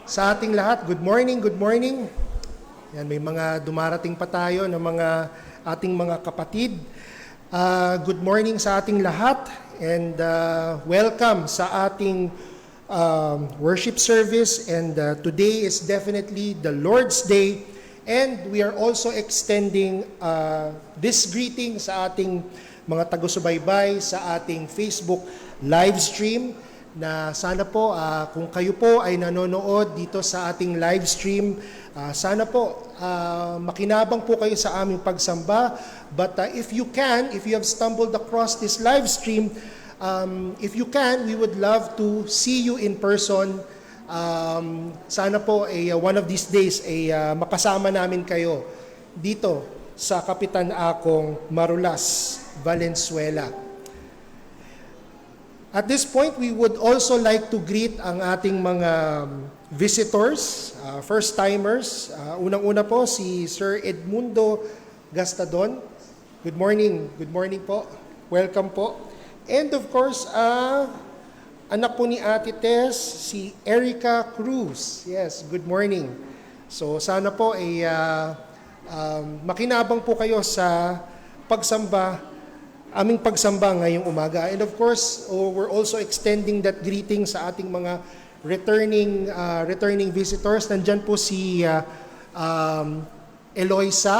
Sa ating lahat, good morning, good morning. Yan, may mga dumarating pa tayo ng mga ating mga kapatid. Good morning sa ating lahat and welcome sa ating worship service. And today is definitely the Lord's Day. And we are also extending this greeting sa ating mga taga-subaybay sa ating Facebook live stream. Na sana po kung kayo po ay nanonood dito sa ating live stream, sana po makinabang po kayo sa aming pagsamba. But if you have stumbled across this live stream, if you can, we would love to see you in person. Sana po one of these days makasama namin kayo dito sa Kapitan Akong Marulas, Valenzuela. At this point, we would also like to greet ang ating mga visitors, first-timers. Unang-una po si Sir Edmundo Gastadon. Good morning. Good morning po. Welcome po. And of course, anak po ni Ate Tess, si Erica Cruz. Yes, good morning. So sana po ay makinabang po kayo sa aming pagsamba ngayong umaga. And of course, we're also extending that greeting sa ating mga returning visitors. Nandyan po si Eloisa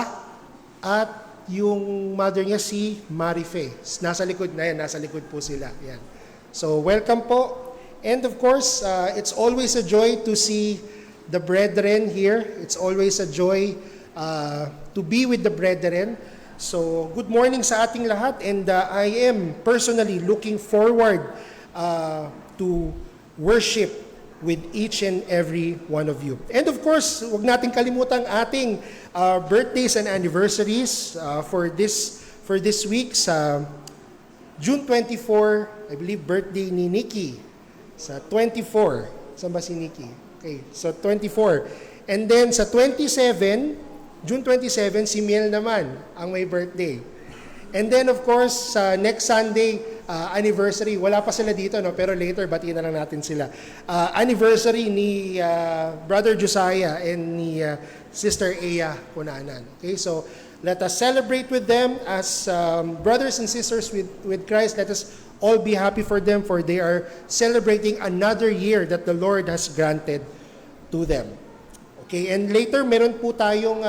at yung mother niya si Marife. Nasa likod na yan, nasa likod po sila. Yan. So welcome po. And of course, it's always a joy to see the brethren here. It's always a joy to be with the brethren. So, good morning sa ating lahat, and I am personally looking forward to worship with each and every one of you. And of course, huwag nating kalimutan ating birthdays and anniversaries for this week. Sa June 24, I believe birthday ni Nikki. Sa 24, saan ba si Nikki? Okay, so 24. And then sa 27, June 27, si Miel naman ang may birthday. And then of course, sa next Sunday, anniversary, wala pa sila dito, no? Pero later, batiin na lang natin sila. Anniversary ni Brother Josiah and ni Sister Aya Punanan. Okay, so let us celebrate with them as brothers and sisters with Christ. Let us all be happy for them, for they are celebrating another year that the Lord has granted to them. Okay, and later meron po tayong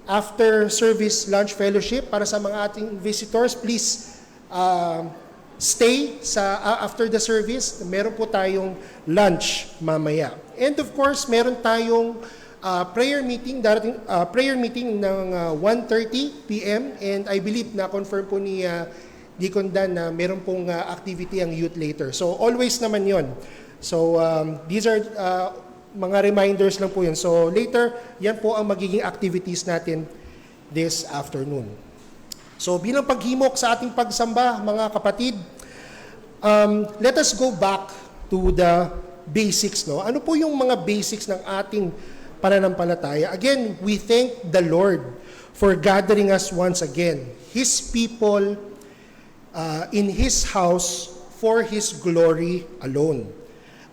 after service lunch fellowship para sa mga ating visitors. Please stay after the service. Meron po tayong lunch mamaya. And of course, meron tayong prayer meeting ng 1:30 p.m. and I believe na confirm po ni Deacon Dan na meron pong activity ang youth later. So always naman 'yon. So these are mga reminders lang po yun. So later, yan po ang magiging activities natin this afternoon. So bilang paghimok sa ating pagsamba, mga kapatid, let us go back to the basics. No? Ano po yung mga basics ng ating pananampalataya? Again, we thank the Lord for gathering us once again. His people in His house for His glory alone.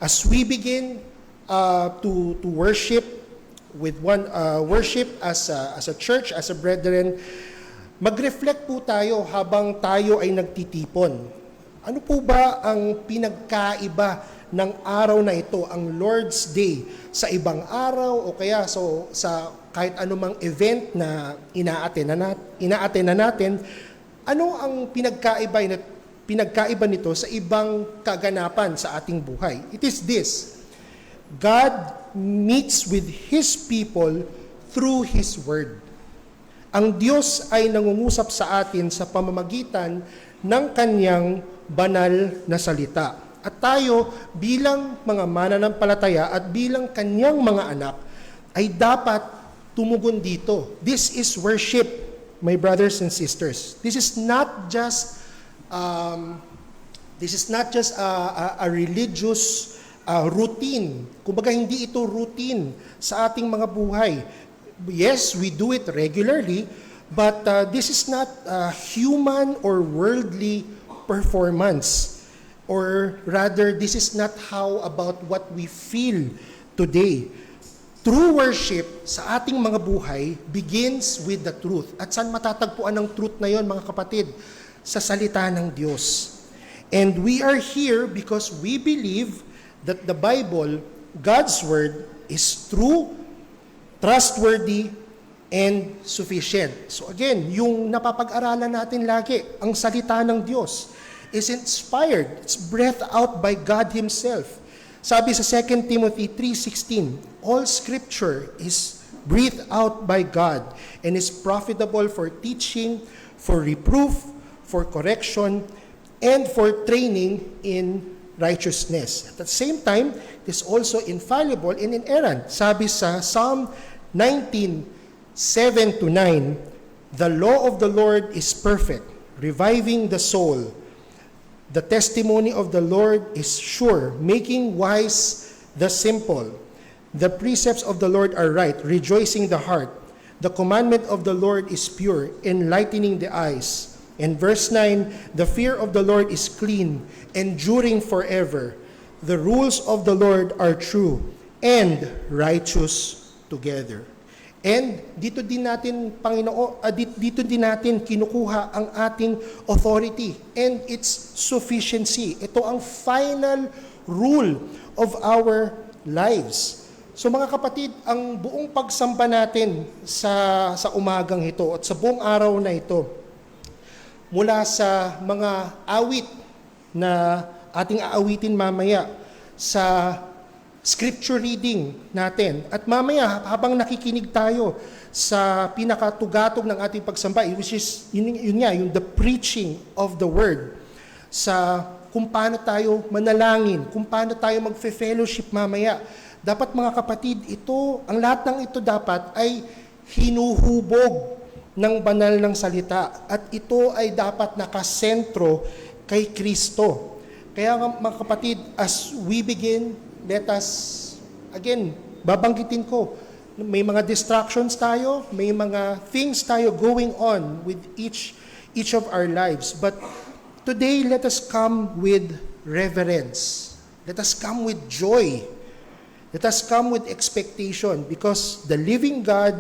As we begin to worship with worship as a church, as a brethren, mag-reflect po tayo habang tayo ay nagtitipon. Ano po ba ang pinagkaiba ng araw na ito, ang Lord's Day, sa ibang araw o kaya sa kahit anumang event na ina-attend na natin? Ano ang pinagkaiba nito sa ibang kaganapan sa ating buhay? It is this: God meets with His people through His Word. Ang Diyos ay nangungusap sa atin sa pamamagitan ng Kanyang banal na salita. At tayo bilang mga mananampalataya at bilang Kanyang mga anak ay dapat tumugon dito. This is worship, my brothers and sisters. This is not just a religious routine. Kumbaga, hindi ito routine sa ating mga buhay. Yes, we do it regularly, but this is not human or worldly performance. Or rather, this is not how about what we feel today. True worship sa ating mga buhay begins with the truth. At saan matatagpuan ang truth na yon, mga kapatid? Sa salita ng Diyos. And we are here because we believe that the Bible, God's Word, is true, trustworthy, and sufficient. So again, yung napapag-aralan natin lagi, ang salita ng Diyos is inspired. It's breathed out by God Himself. Sabi sa 2 Timothy 3:16, all Scripture is breathed out by God and is profitable for teaching, for reproof, for correction, and for training in righteousness. At the same time, it is also infallible and inerrant. Sabi sa Psalm 19:7-9, the law of the Lord is perfect, reviving the soul. The testimony of the Lord is sure, making wise the simple. The precepts of the Lord are right, rejoicing the heart. The commandment of the Lord is pure, enlightening the eyes. And verse 9, the fear of the Lord is clean, enduring forever. The rules of the Lord are true and righteous together. And dito din natin, dito din natin kinukuha ang ating authority and its sufficiency. Ito ang final rule of our lives. So mga kapatid, ang buong pagsamba natin sa umagang ito at sa buong araw na ito, mula sa mga awit na ating aawitin mamaya, sa scripture reading natin. At mamaya, habang nakikinig tayo sa pinakatugatog ng ating pagsamba, which is, yung the preaching of the word, sa kung paano tayo manalangin, kung paano tayo magfe-fellowship mamaya. Dapat mga kapatid, ang lahat ng ito dapat ay hinuhubog ng banal ng salita. At ito ay dapat nakasentro kay Kristo. Kaya mga kapatid, as we begin, let us, again, babanggitin ko, may mga distractions tayo, may mga things tayo going on with each of our lives. But today, let us come with reverence. Let us come with joy. Let us come with expectation because the living God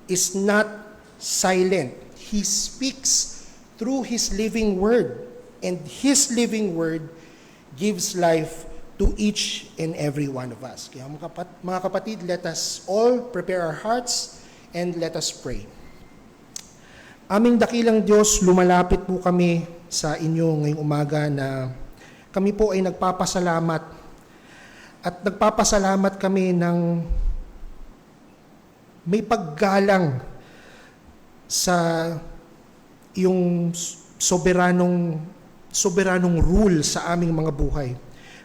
is not silent. He speaks through His living word, and His living word gives life to each and every one of us. Kaya mga kapatid, let us all prepare our hearts and let us pray. Aming dakilang Diyos, lumalapit po kami sa inyo ngayong umaga na kami po ay nagpapasalamat at nagpapasalamat kami ng may paggalang sa iyong soberanong rule sa aming mga buhay.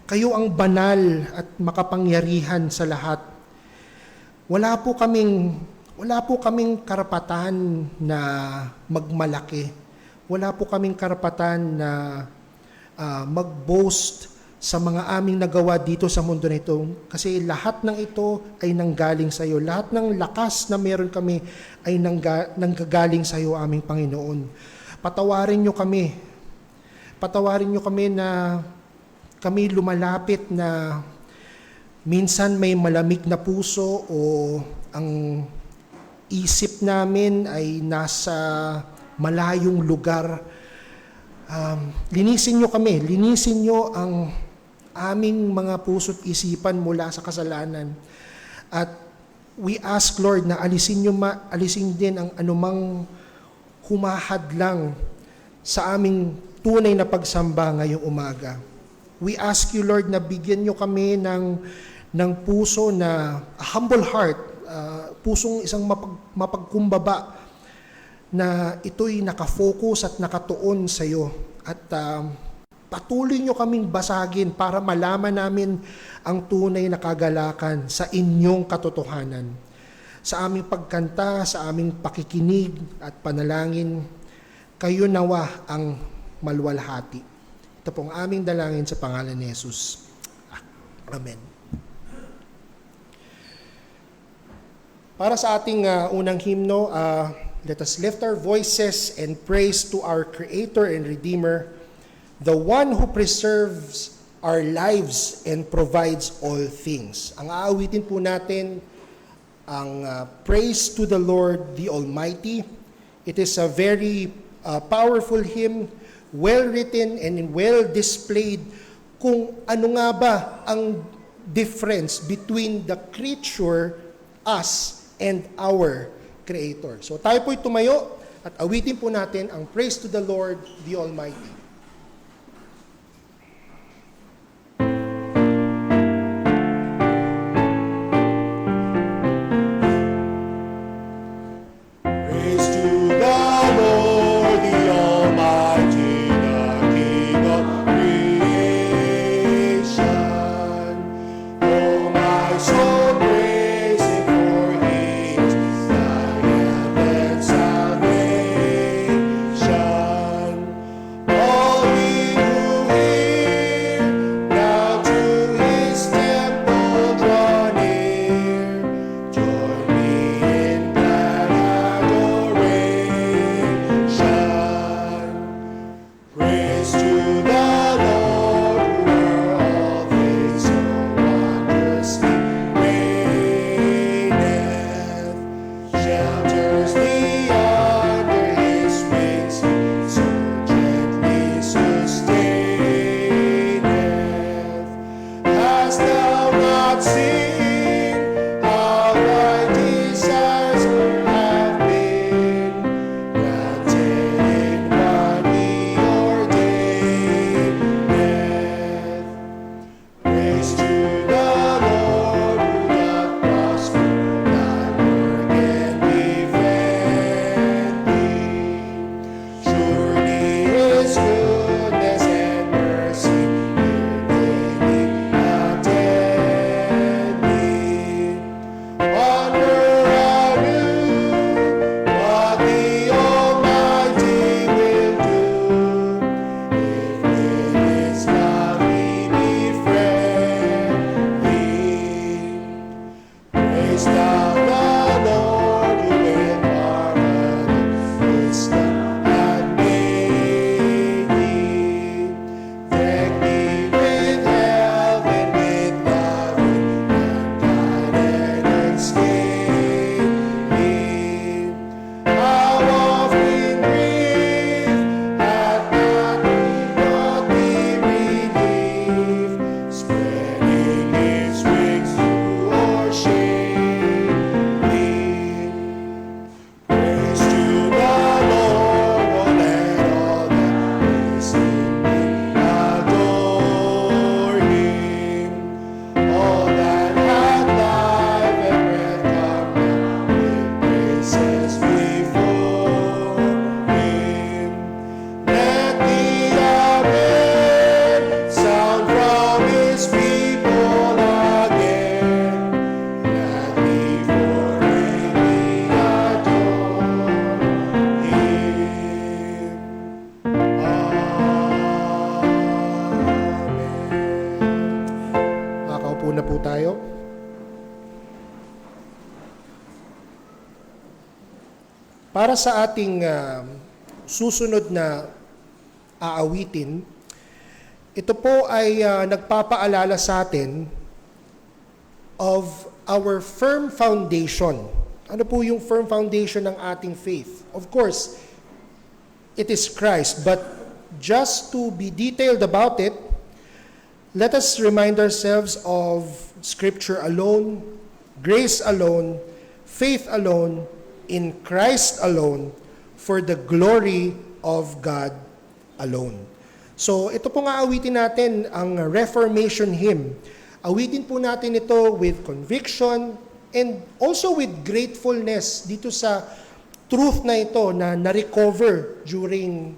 Kayo ang banal at makapangyarihan sa lahat. Wala po kaming karapatan na magmalaki. Wala po kaming karapatan na mag-boast sa mga aming nagawa dito sa mundo na ito. Kasi lahat ng ito ay nanggaling sa iyo. Lahat ng lakas na meron kami ay nanggagaling sa iyo, aming Panginoon. Patawarin niyo kami. Patawarin niyo kami na kami lumalapit na minsan may malamig na puso o ang isip namin ay nasa malayong lugar. Linisin nyo kami, linisin nyo ang aming mga puso't isipan mula sa kasalanan. At we ask, Lord, na alisin din ang anumang humahadlang sa aming tunay na pagsamba ngayong umaga. We ask you, Lord, na bigyan nyo kami ng puso na humble heart, pusong isang mapagkumbaba na ito'y nakafocus at nakatuon sa iyo. At patuloy nyo kaming basagin para malaman namin ang tunay na kagalakan sa inyong katotohanan. Sa aming pagkanta, sa aming pakikinig at panalangin, kayo nawa ang maluwalhati. Ito pong aming dalangin sa pangalan ni Jesus. Amen. Para sa ating unang hymno, let us lift our voices and praise to our Creator and Redeemer, the one who preserves our lives and provides all things. Ang aawitin po natin ang Praise to the Lord the Almighty. It is a very powerful hymn, well-written and well-displayed kung ano nga ba ang difference between the creature, us, and our Creator. So tayo po'y tumayo at awitin po natin ang Praise to the Lord the Almighty. Na po tayo. Para sa ating susunod na aawitin, ito po ay nagpapaalala sa atin of our firm foundation. Ano po yung firm foundation ng ating faith? Of course, it is Christ, but just to be detailed about it, let us remind ourselves of Scripture alone, grace alone, faith alone, in Christ alone, for the glory of God alone. So ito po nga awitin natin, ang Reformation hymn. Awitin po natin ito with conviction and also with gratefulness dito sa truth na ito na na-recover during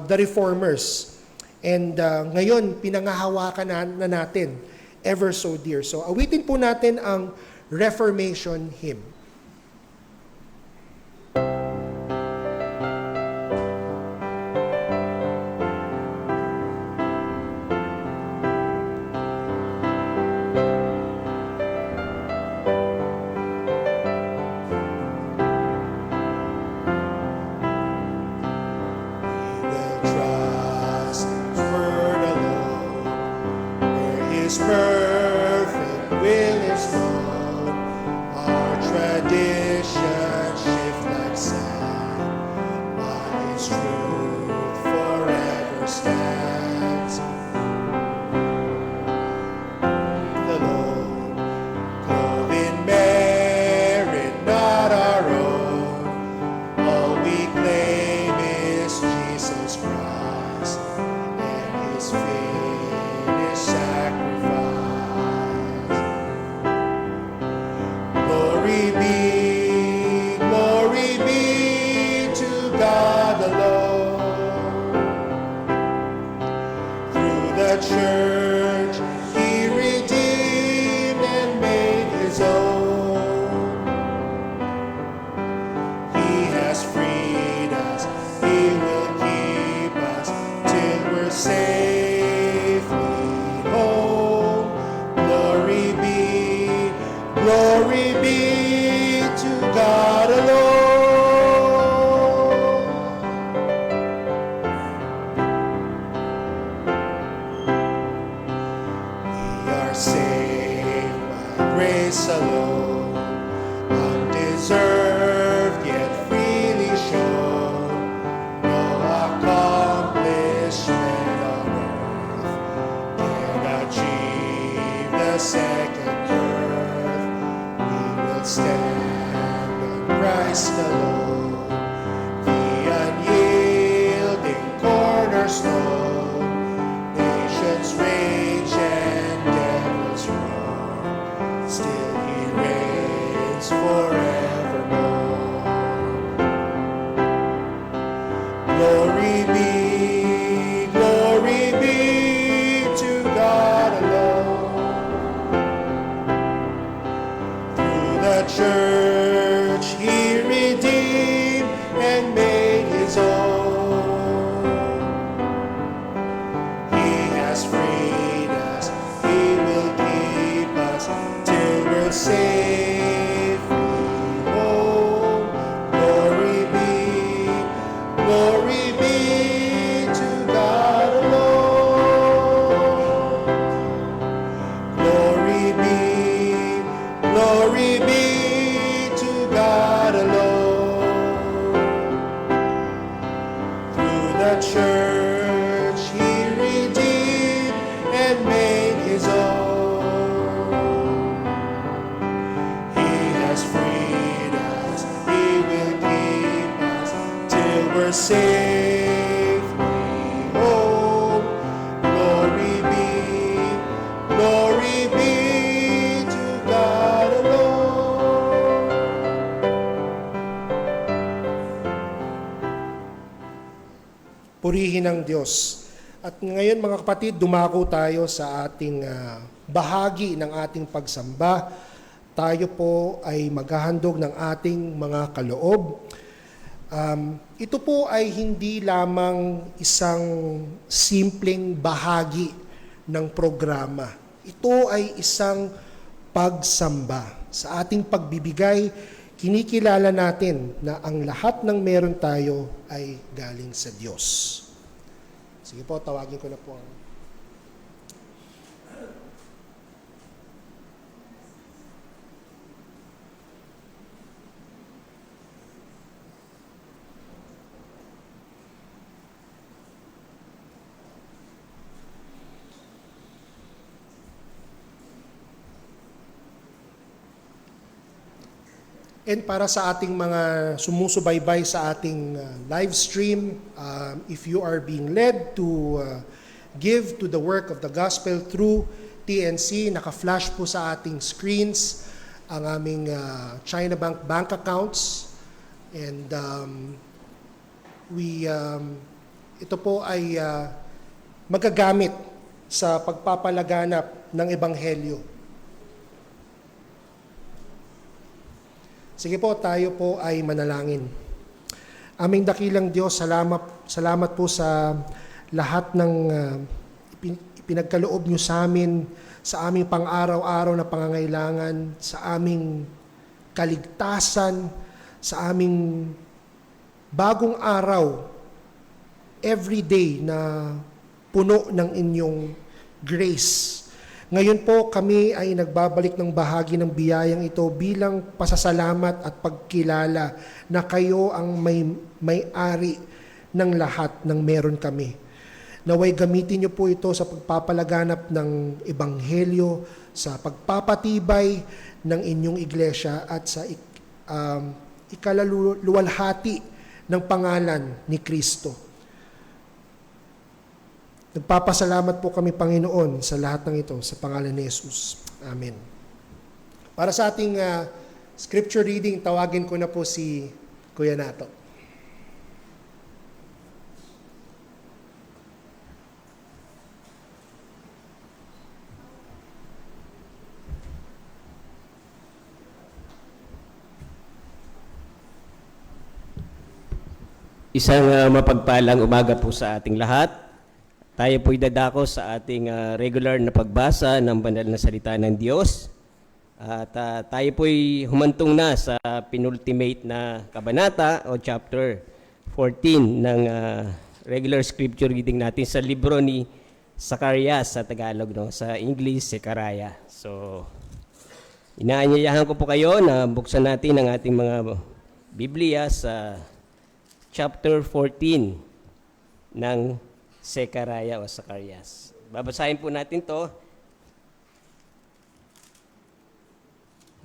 the Reformers. And ngayon, pinangahawakan na natin, ever so dear. So awitin po natin ang Reformation hymn. grace alone, undeserved yet freely shown, no accomplishment on earth can achieve the second birth. We will stand on Christ alone, the unyielding cornerstone. Nations rage and devils roar, still he reigns forevermore. Glory be to God alone. Through the church he redeemed and made his own. He has freed us, he will keep us till we're safely home. Glory be to God alone. Glory be to God alone. Through the church he redeemed and made his own. He has freed us, he will keep us till we're safely home. Glory be to God alone. Purihin ang Diyos. At ngayon mga kapatid, dumako tayo sa ating bahagi ng ating pagsamba. Tayo po ay maghahandog ng ating mga kaloob. Ito po ay hindi lamang isang simpleng bahagi ng programa. Ito ay isang pagsamba. Sa ating pagbibigay, kinikilala natin na ang lahat ng meron tayo ay galing sa Diyos. Sige po, tawagin ko na po ang... And para sa ating mga sumusubaybay sa ating live stream, if you are being led to give to the work of the gospel through TNC, naka-flash po sa ating screens ang aming China bank accounts. And ito po ay magagamit sa pagpapalaganap ng Ebanghelyo. Sige po, tayo po ay manalangin. Aming dakilang Diyos, salamat po sa lahat ng ipinagkaloob niyo sa amin, sa aming pang-araw-araw na pangangailangan, sa aming kaligtasan, sa aming bagong araw, every day na puno ng inyong grace. Ngayon po kami ay nagbabalik ng bahagi ng biyayang ito bilang pasasalamat at pagkilala na kayo ang may-ari ng lahat ng meron kami. Naway gamitin niyo po ito sa pagpapalaganap ng Ebanghelyo, sa pagpapatibay ng inyong iglesia at sa ikalaluwalhati ng pangalan ni Kristo. Nagpapasalamat po kami, Panginoon, sa lahat ng ito, sa pangalan ni Jesus. Amen. Para sa ating scripture reading, tawagin ko na po si Kuya Nato. Isang mapagpalang umaga po sa ating lahat. Tayo po'y dadako sa ating regular na pagbasa ng banal na salita ng Diyos. At tayo po'y humantong na sa penultimate na kabanata o chapter 14 ng regular scripture reading natin sa libro ni Zacarias sa Tagalog, no? Sa English, Sekaraya. So, Inaanyayahan ko po kayo na buksan natin ang ating mga Biblia sa chapter 14 ng Zechariah o Zacarias. Babasahin po natin to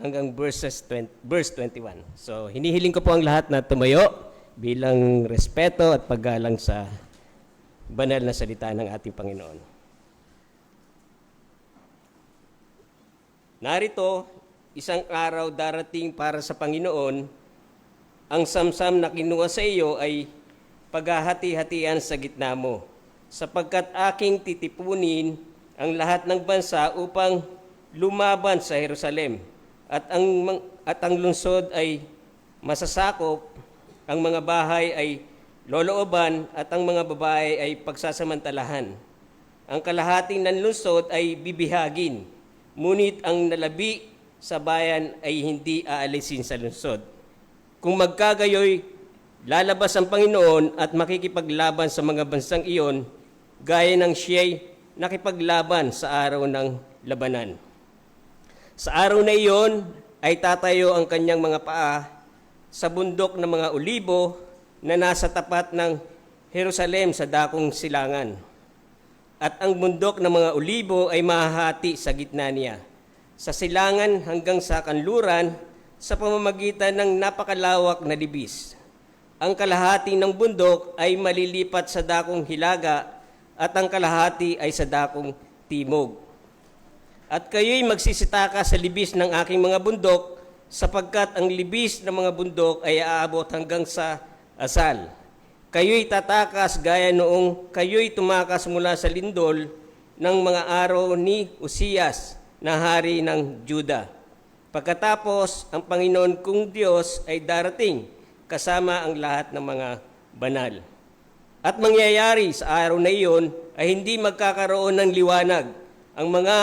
hanggang verse 21. So, hinihiling ko po ang lahat na tumayo bilang respeto at paggalang sa banal na salita ng ating Panginoon. Narito, isang araw darating para sa Panginoon, ang samsam na kinuha sa iyo ay paghahati-hatian sa gitna mo, sapagkat aking titipunin ang lahat ng bansa upang lumaban sa Jerusalem, at ang lungsod ay masasakop, ang mga bahay ay lolooban, at ang mga babae ay pagsasamantalahan. Ang kalahating ng lungsod ay bibihagin, ngunit ang nalabi sa bayan ay hindi aalisin sa lungsod. Kung magkagayoy, lalabas ang Panginoon at makikipaglaban sa mga bansang iyon, gaya ng siya'y nakipaglaban sa araw ng labanan. Sa araw na iyon ay tatayo ang kanyang mga paa sa bundok ng mga olibo na nasa tapat ng Jerusalem sa dakong silangan. At ang bundok ng mga olibo ay mahahati sa gitna niya, sa silangan hanggang sa kanluran, sa pamamagitan ng napakalawak na libis. Ang kalahati ng bundok ay malilipat sa dakong hilaga, at ang kalahati ay sa dakong timog. At kayo'y magsisitaka sa libis ng aking mga bundok, sapagkat ang libis ng mga bundok ay aabot hanggang sa asal. Kayo'y tatakas gaya noong kayo'y tumakas mula sa lindol ng mga araw ni Uzias na hari ng Juda. Pagkatapos, ang Panginoon kong Diyos ay darating kasama ang lahat ng mga banal. At mangyayari sa araw na iyon ay hindi magkakaroon ng liwanag. Ang mga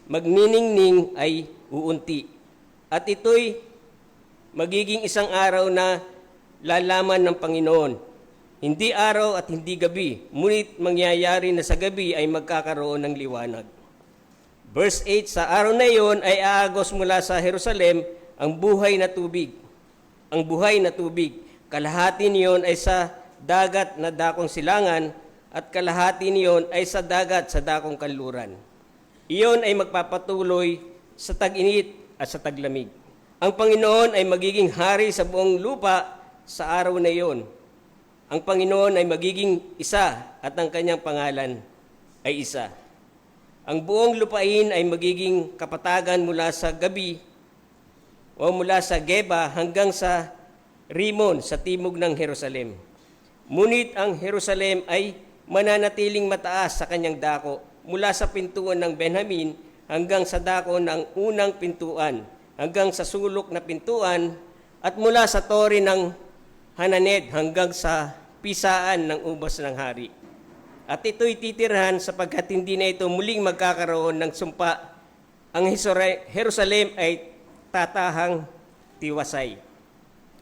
magniningning ay uunti. At ito'y magiging isang araw na lalaman ng Panginoon. Hindi araw at hindi gabi, ngunit mangyayari na sa gabi ay magkakaroon ng liwanag. Verse 8, sa araw na iyon ay aagos mula sa Jerusalem ang buhay na tubig. Ang buhay na tubig, kalahati niyon ay sa dagat na dakong silangan, at kalahati niyon ay sa dagat sa dakong kanluran. Iyon ay magpapatuloy sa tag-init at sa taglamig. Ang Panginoon ay magiging hari sa buong lupa sa araw na iyon. Ang Panginoon ay magiging isa at ang kanyang pangalan ay isa. Ang buong lupain ay magiging kapatagan mula sa gabi o mula sa Geba hanggang sa Rimon sa timog ng Jerusalem. Ngunit ang Jerusalem ay mananatiling mataas sa kanyang dako mula sa pintuan ng Benjamin hanggang sa dako ng unang pintuan, hanggang sa sulok na pintuan, at mula sa tore ng Hananed hanggang sa pisaan ng ubas ng hari. At ito'y titirhan sapagkat hindi na ito muling magkakaroon ng sumpa. Ang Jerusalem ay tatahang tiwasay.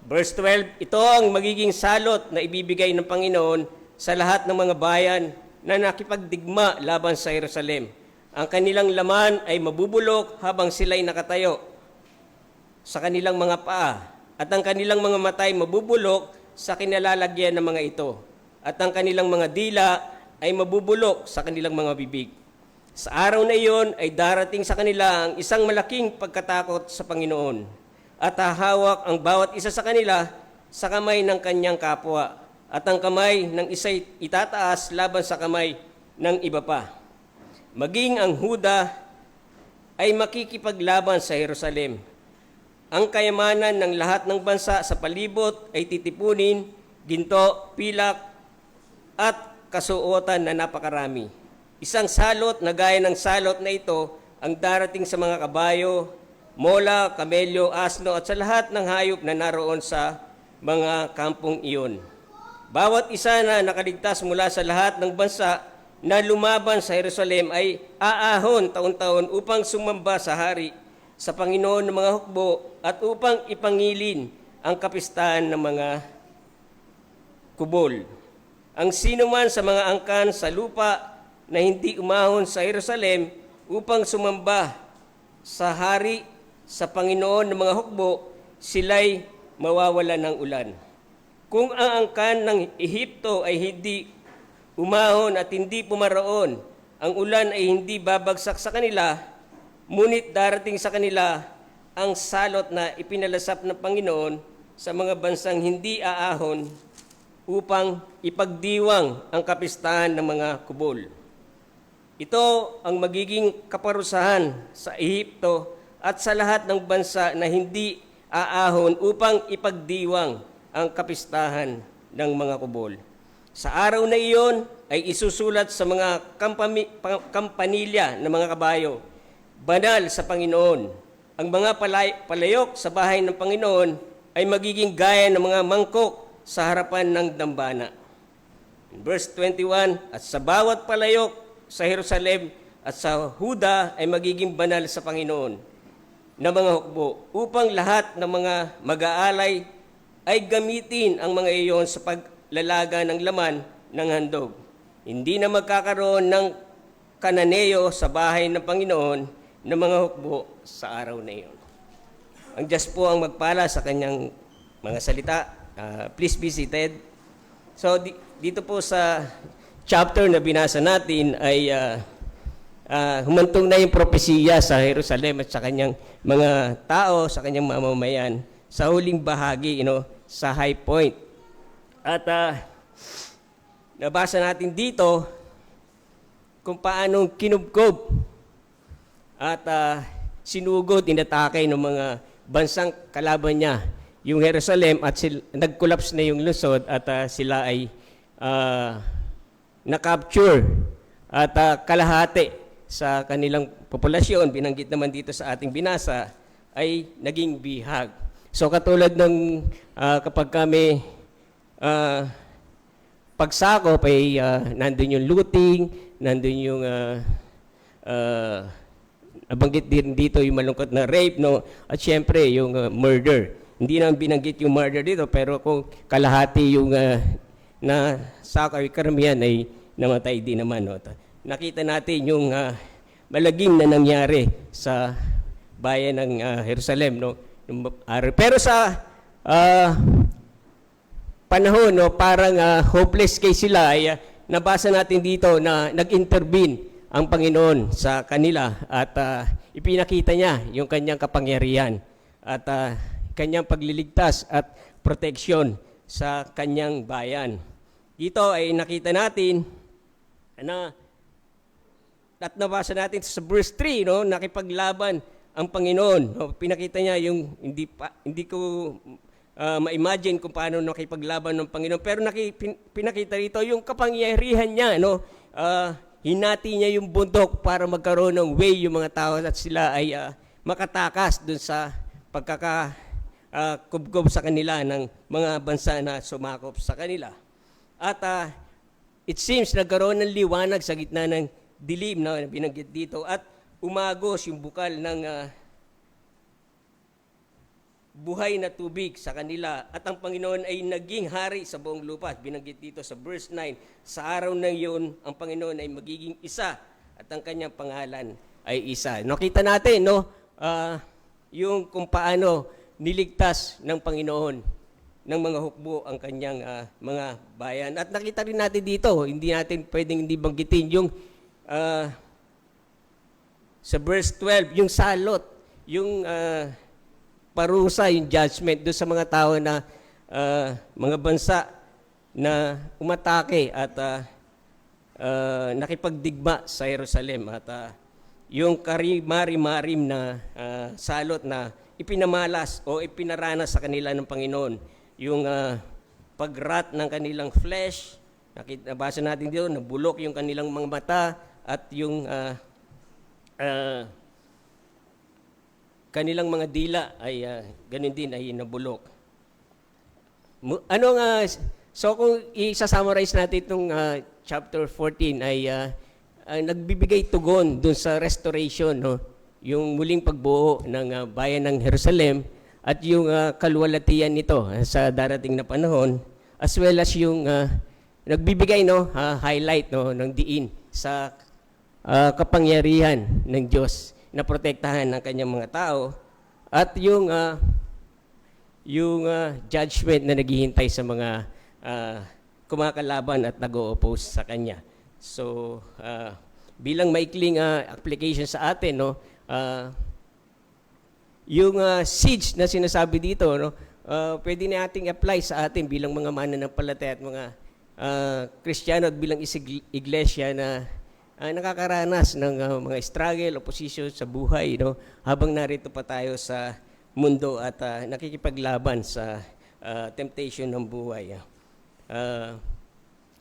Verse 12, ito ang magiging salot na ibibigay ng Panginoon sa lahat ng mga bayan na nakipagdigma laban sa Jerusalem. Ang kanilang laman ay mabubulok habang sila'y nakatayo sa kanilang mga paa, at ang kanilang mga matay mabubulok sa kinalalagyan ng mga ito, at ang kanilang mga dila ay mabubulok sa kanilang mga bibig. Sa araw na iyon ay darating sa kanila ang isang malaking pagkatakot sa Panginoon, at hahawak ang bawat isa sa kanila sa kamay ng kanyang kapwa, at ang kamay ng isa'y itataas laban sa kamay ng iba pa. Maging ang Huda ay makikipaglaban sa Jerusalem. Ang kayamanan ng lahat ng bansa sa palibot ay titipunin, ginto, pilak, at kasuotan na napakarami. Isang salot na gaya ng salot na ito ang darating sa mga kabayo, mola, kamelyo, asno, at sa lahat ng hayop na naroon sa mga kampong iyon. Bawat isa na nakaligtas mula sa lahat ng bansa na lumaban sa Jerusalem ay aahon taon-taon upang sumamba sa hari, sa Panginoon ng mga hukbo, at upang ipangilin ang kapistahan ng mga kubol. Ang sino man sa mga angkan sa lupa na hindi umahon sa Jerusalem upang sumamba sa hari, sa Panginoon ng mga hukbo, sila'y mawawala ng ulan. Kung ang angkan ng Ehipto ay hindi umahon at hindi pumaroon, ang ulan ay hindi babagsak sa kanila, ngunit darating sa kanila ang salot na ipinalasap ng Panginoon sa mga bansang hindi aahon upang ipagdiwang ang kapistahan ng mga kubol. Ito ang magiging kaparusahan sa Ehipto at sa lahat ng bansa na hindi aahon upang ipagdiwang ang kapistahan ng mga kubol. Sa araw na iyon ay isusulat sa mga kampanilya ng mga kabayo, banal sa Panginoon. Ang mga palayok sa bahay ng Panginoon ay magiging gaya ng mga mangkok sa harapan ng dambana. In verse 21, at sa bawat palayok sa Jerusalem at sa Huda ay magiging banal sa Panginoon na mga hukbo, upang lahat ng mga mag-aalay ay gamitin ang mga iyon sa paglalaga ng laman ng handog. Hindi na magkakaroon ng kananeo sa bahay ng Panginoon ng mga hukbo sa araw na iyon. Ang Diyos po ang magpala sa kanyang mga salita. Please be seated. So, dito po sa chapter na binasa natin ay humantong na yung propesiya sa Jerusalem at sa kanyang mga tao, sa kanyang mamamayan, sa huling bahagi, sa high point. At nabasa natin dito kung paanong kinubkob at sinugod, inatake ng mga bansang kalaban niya, yung Jerusalem, at nag-collapse na yung lungsod at sila ay na-capture at kalahati sa kanilang populasyon, binanggit naman dito sa ating binasa, ay naging bihag. So katulad ng kapag kami pagsakop ay nandun yung looting, nandun yung nabanggit din dito yung malungkot na rape, at syempre yung murder. Hindi naman binanggit yung murder dito, pero kung kalahati yung na sakop, karamihan ay namatay din naman. Nakita natin yung malagim na nangyari sa bayan ng Jerusalem, pero sa panahon, parang hopeless case sila, ay nabasa natin dito na nag-intervene ang Panginoon sa kanila at ipinakita niya yung kanyang kapangyarihan at kanyang pagliligtas at proteksyon sa kanyang bayan. Dito ay nakita natin na at nabasa natin sa verse 3, nakipaglaban ang Panginoon. Pinakita niya yung hindi ko ma-imagine kung paano nakipaglaban ng Panginoon, pero pinakita rito yung kapangyarihan niya, hinati niya yung bundok para magkaroon ng way yung mga tao at sila ay makatakas dun sa pagkakakubkob sa kanila ng mga bansa na sumakop sa kanila. At it seems nagkaroon ng liwanag sa gitna ng dilim na binanggit dito at umagos yung bukal ng buhay na tubig sa kanila at ang Panginoon ay naging hari sa buong lupa. Binanggit dito sa verse 9, sa araw na iyon, ang Panginoon ay magiging isa at ang kanyang pangalan ay isa. Nakita natin, yung kung paano niligtas ng Panginoon ng mga hukbo ang kanyang mga bayan. At nakita rin natin dito, hindi natin pwedeng hindi banggitin yung sa verse 12, yung salot, yung parusa, yung judgment doon sa mga tao na mga bansa na umatake at nakipagdigma sa Jerusalem. At yung marim na salot na ipinamalas o ipinaranas sa kanila ng Panginoon, yung pagrat ng kanilang flesh, nabasa natin dito, nabulok yung kanilang mga mata at yung kanilang mga dila ay ganun din ay nabulok. So kung i-summarize natin itong chapter 14 ay nagbibigay tugon dun sa restoration, yung muling pagbuo ng bayan ng Jerusalem at yung kaluwalhatian nito sa darating na panahon, as well as yung nagbibigay highlight ng diin sa kapangyarihan ng Diyos na protektahan ng kanyang mga tao at yung judgment na naghihintay sa mga kumakalaban at nag-o-oppose sa kanya. So, bilang maikling application sa atin, no, yung siege na sinasabi dito, no, pwede nating apply sa atin bilang mga mananampalataya at mga Kristiyano at bilang iglesia na nakakaranas ng mga struggle, opposition sa buhay, no, habang narito pa tayo sa mundo at nakikipaglaban sa temptation ng buhay.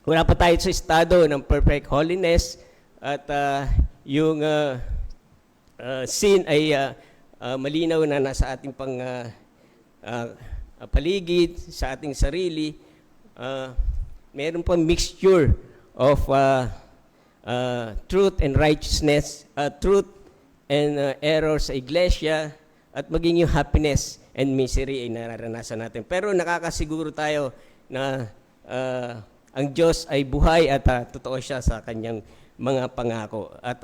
Wala pa tayo sa estado ng perfect holiness at yung sin ay malinaw na nasa ating paligid, sa ating sarili. Meron pa mixture of truth and righteousness, truth and error sa iglesia, at maging yung happiness and misery ay nararanasan natin. Pero nakakasiguro tayo na ang Diyos ay buhay at totoo siya sa kanyang mga pangako. At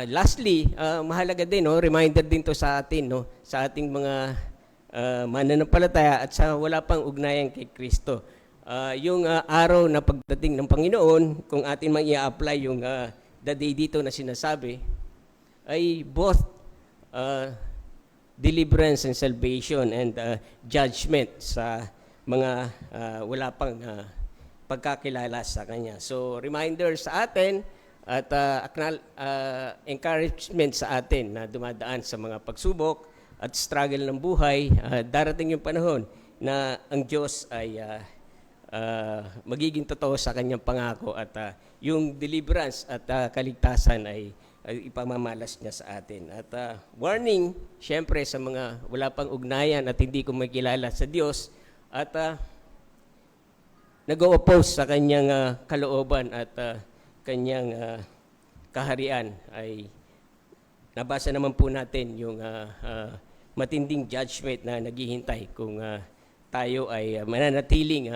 lastly, mahalaga din, no, reminder din to sa atin, no, sa ating mga mananampalataya at sa wala pang ugnayan kay Kristo. Yung araw na pagdating ng Panginoon, kung atin mang i-apply yung the day dito na sinasabi, ay both deliverance and salvation and judgment sa mga wala pang pagkakilala sa Kanya. So, reminder sa atin at encouragement sa atin na dumadaan sa mga pagsubok at struggle ng buhay. Darating yung panahon na ang Diyos ay magiging totoo sa Kanyang pangako at yung deliverance at kaligtasan ay ipamamalas niya sa atin. At warning, syempre sa mga wala pang ugnayan at hindi kumikilala sa Diyos at nag-o-oppose sa kanyang kalooban at kanyang kaharian, ay nabasa naman po natin yung matinding judgment na naghihintay kung tayo ay mananatiling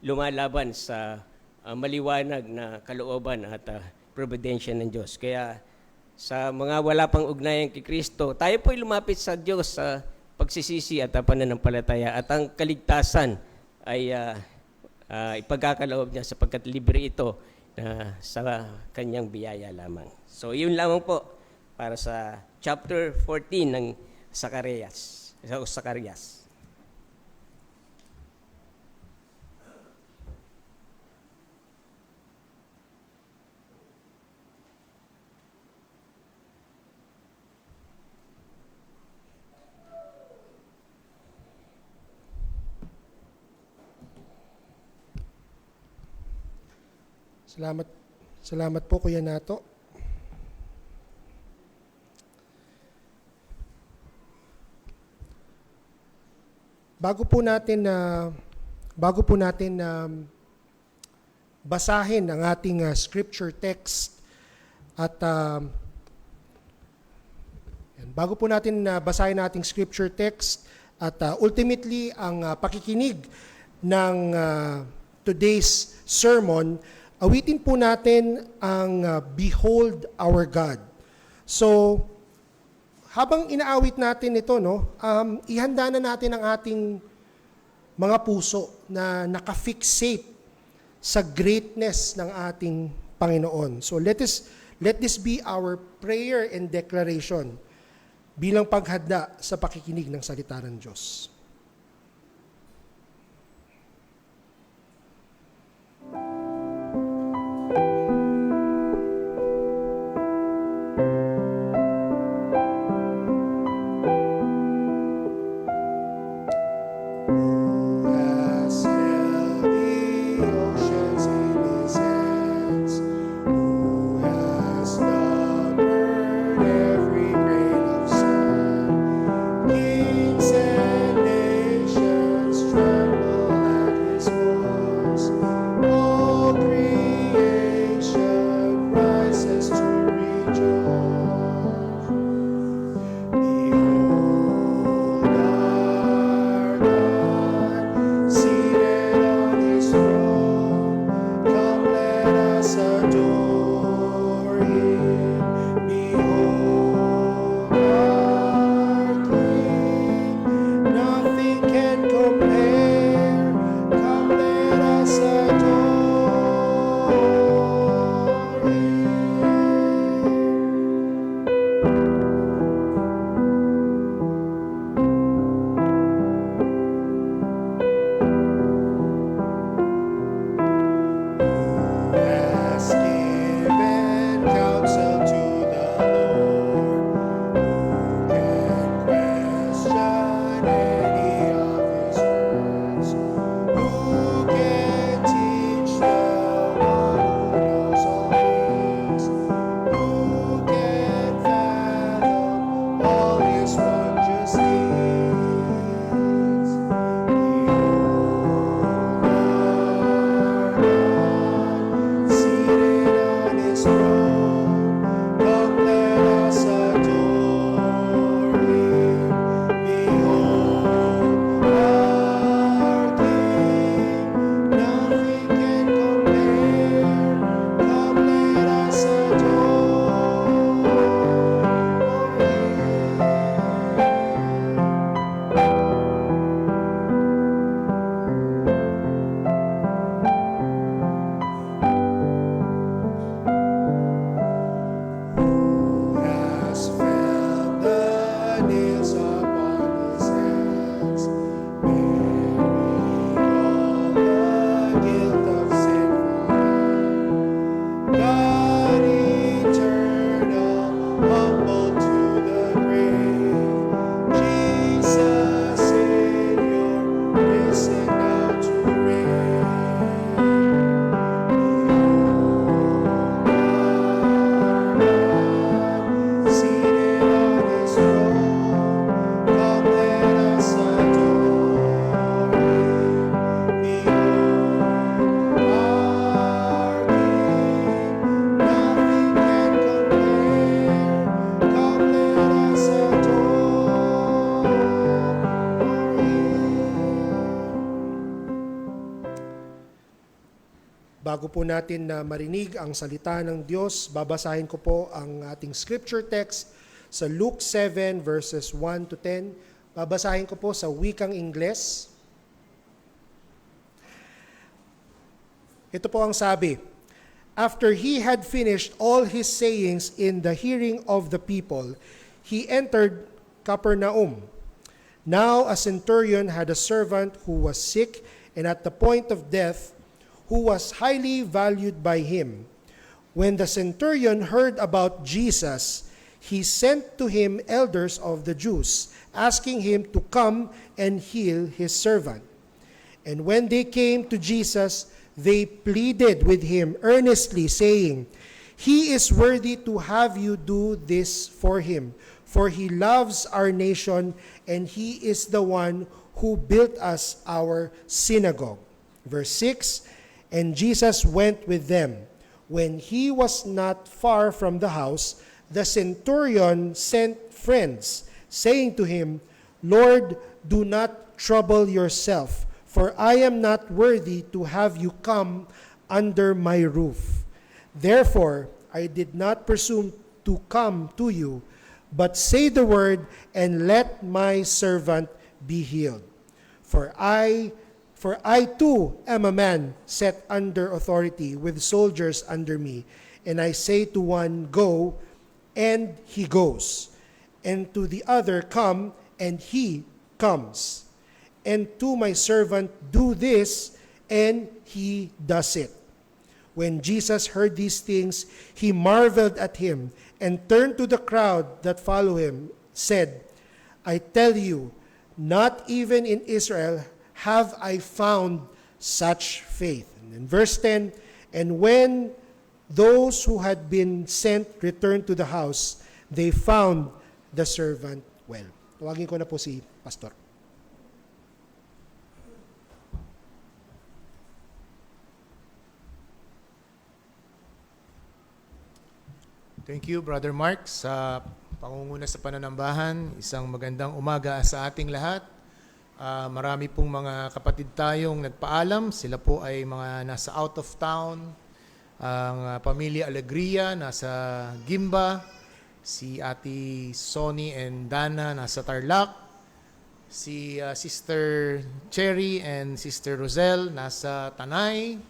lumalaban sa maliwanag na kalooban at providensya ng Diyos. Kaya sa mga wala pang ugnayan kay Kristo, tayo po'y lumapit sa Diyos sa pagsisisi at pananampalataya, at ang kaligtasan ay ipagkakaloob niya sapagkat libre ito sa kanyang biyaya lamang. So, yun lamang po para sa chapter 14 ng Zacarias. Salamat po, Kuya Nato. Bago po natin basahin ang ating scripture text at bago po natin basahin ang ating scripture text at ultimately ang pakikinig ng today's sermon, awitin po natin ang Behold Our God. So, habang inaawit natin ito, no, ihanda na natin ang ating mga puso na nakafixate sa greatness ng ating Panginoon. So, let this be our prayer and declaration bilang paghanda sa pakikinig ng salita ng Diyos. Kings and bago po natin na marinig ang salita ng Diyos, babasahin ko po ang ating scripture text sa Luke 7 verses 1 to 10. Babasahin ko po sa wikang Ingles. Ito po ang sabi, "After he had finished all his sayings in the hearing of the people, he entered Capernaum. Now a centurion had a servant who was sick and at the point of death, who was highly valued by him. When the centurion heard about Jesus, he sent to him elders of the Jews, asking him to come and heal his servant. And when they came to Jesus, they pleaded with him earnestly, saying, 'He is worthy to have you do this for him, for he loves our nation, and he is the one who built us our synagogue.'" Verse 6, "And Jesus went with them. When he was not far from the house, the centurion sent friends, saying to him, 'Lord, do not trouble yourself, for I am not worthy to have you come under my roof. Therefore, I did not presume to come to you, but say the word, and let my servant be healed. For I too am a man set under authority with soldiers under me, and I say to one, 'Go,' and he goes, and to the other, 'Come,' and he comes, and to my servant, 'Do this,' and he does it." When Jesus heard these things, he marveled at him, and turned to the crowd that followed him, said, "I tell you, not even in Israel have I found such faith." And in verse 10, "And when those who had been sent returned to the house, they found the servant well." Tawagin ko na po si Pastor. Thank you, Brother Mark, sa pangunguna sa pananambahan. Isang magandang umaga sa ating lahat. Marami pong mga kapatid tayong nagpaalam. Sila po ay mga nasa out of town. Ang pamilya Alegria nasa Gimba. Si Ate Sonny and Dana nasa Tarlac. Si Sister Cherry and Sister Rosel nasa Tanay.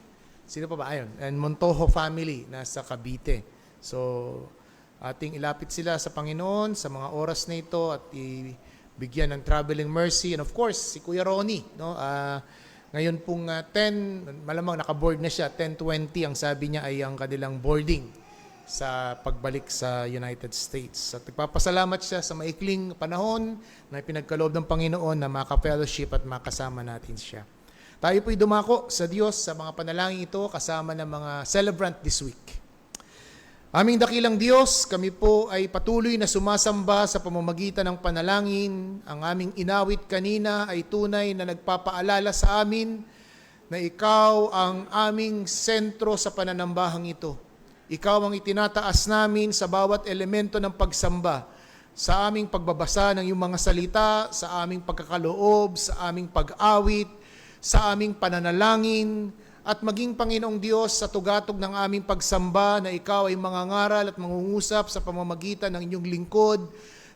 Sino pa ba? Ayun. And Montojo family nasa Cavite. So, ating ilapit sila sa Panginoon sa mga oras na ito at bigyan ng traveling mercy. And of course, si Kuya Ronnie, no? Ngayon pong 10, malamang naka-board na siya, 10:20 ang sabi niya ay ang kanilang boarding sa pagbalik sa United States. At nagpapasalamat siya sa maikling panahon na pinagkaloob ng Panginoon na maka-fellowship at makasama natin siya. Tayo po'y dumako sa Diyos sa mga panalangin ito kasama ng mga celebrant this week. Aming dakilang Diyos, kami po ay patuloy na sumasamba sa pamamagitan ng panalangin. Ang aming inawit kanina ay tunay na nagpapaalala sa amin na Ikaw ang aming sentro sa pananambahang ito. Ikaw ang itinataas namin sa bawat elemento ng pagsamba, sa aming pagbabasa ng iyong mga salita, sa aming pagkakaloob, sa aming pag-awit, sa aming pananalangin, at maging Panginoong Diyos sa tugatog ng aming pagsamba na Ikaw ay mangangaral at mangungusap sa pamamagitan ng inyong lingkod,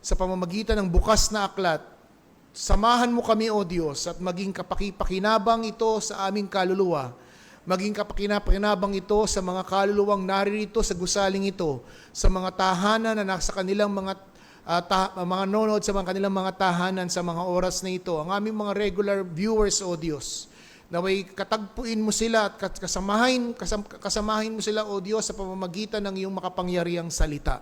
sa pamamagitan ng bukas na aklat. Samahan mo kami, O Diyos, at maging kapakipakinabang ito sa aming kaluluwa. Maging kapakipakinabang ito sa mga kaluluwang naririto sa gusaling ito, sa mga tahanan na nasa kanilang mga nanonood sa mga kanilang mga tahanan sa mga oras na ito. Ang aming mga regular viewers, O Diyos, naway katagpuin mo sila at kasamahin mo sila, O Diyos, sa pamamagitan ng iyong makapangyarihang salita.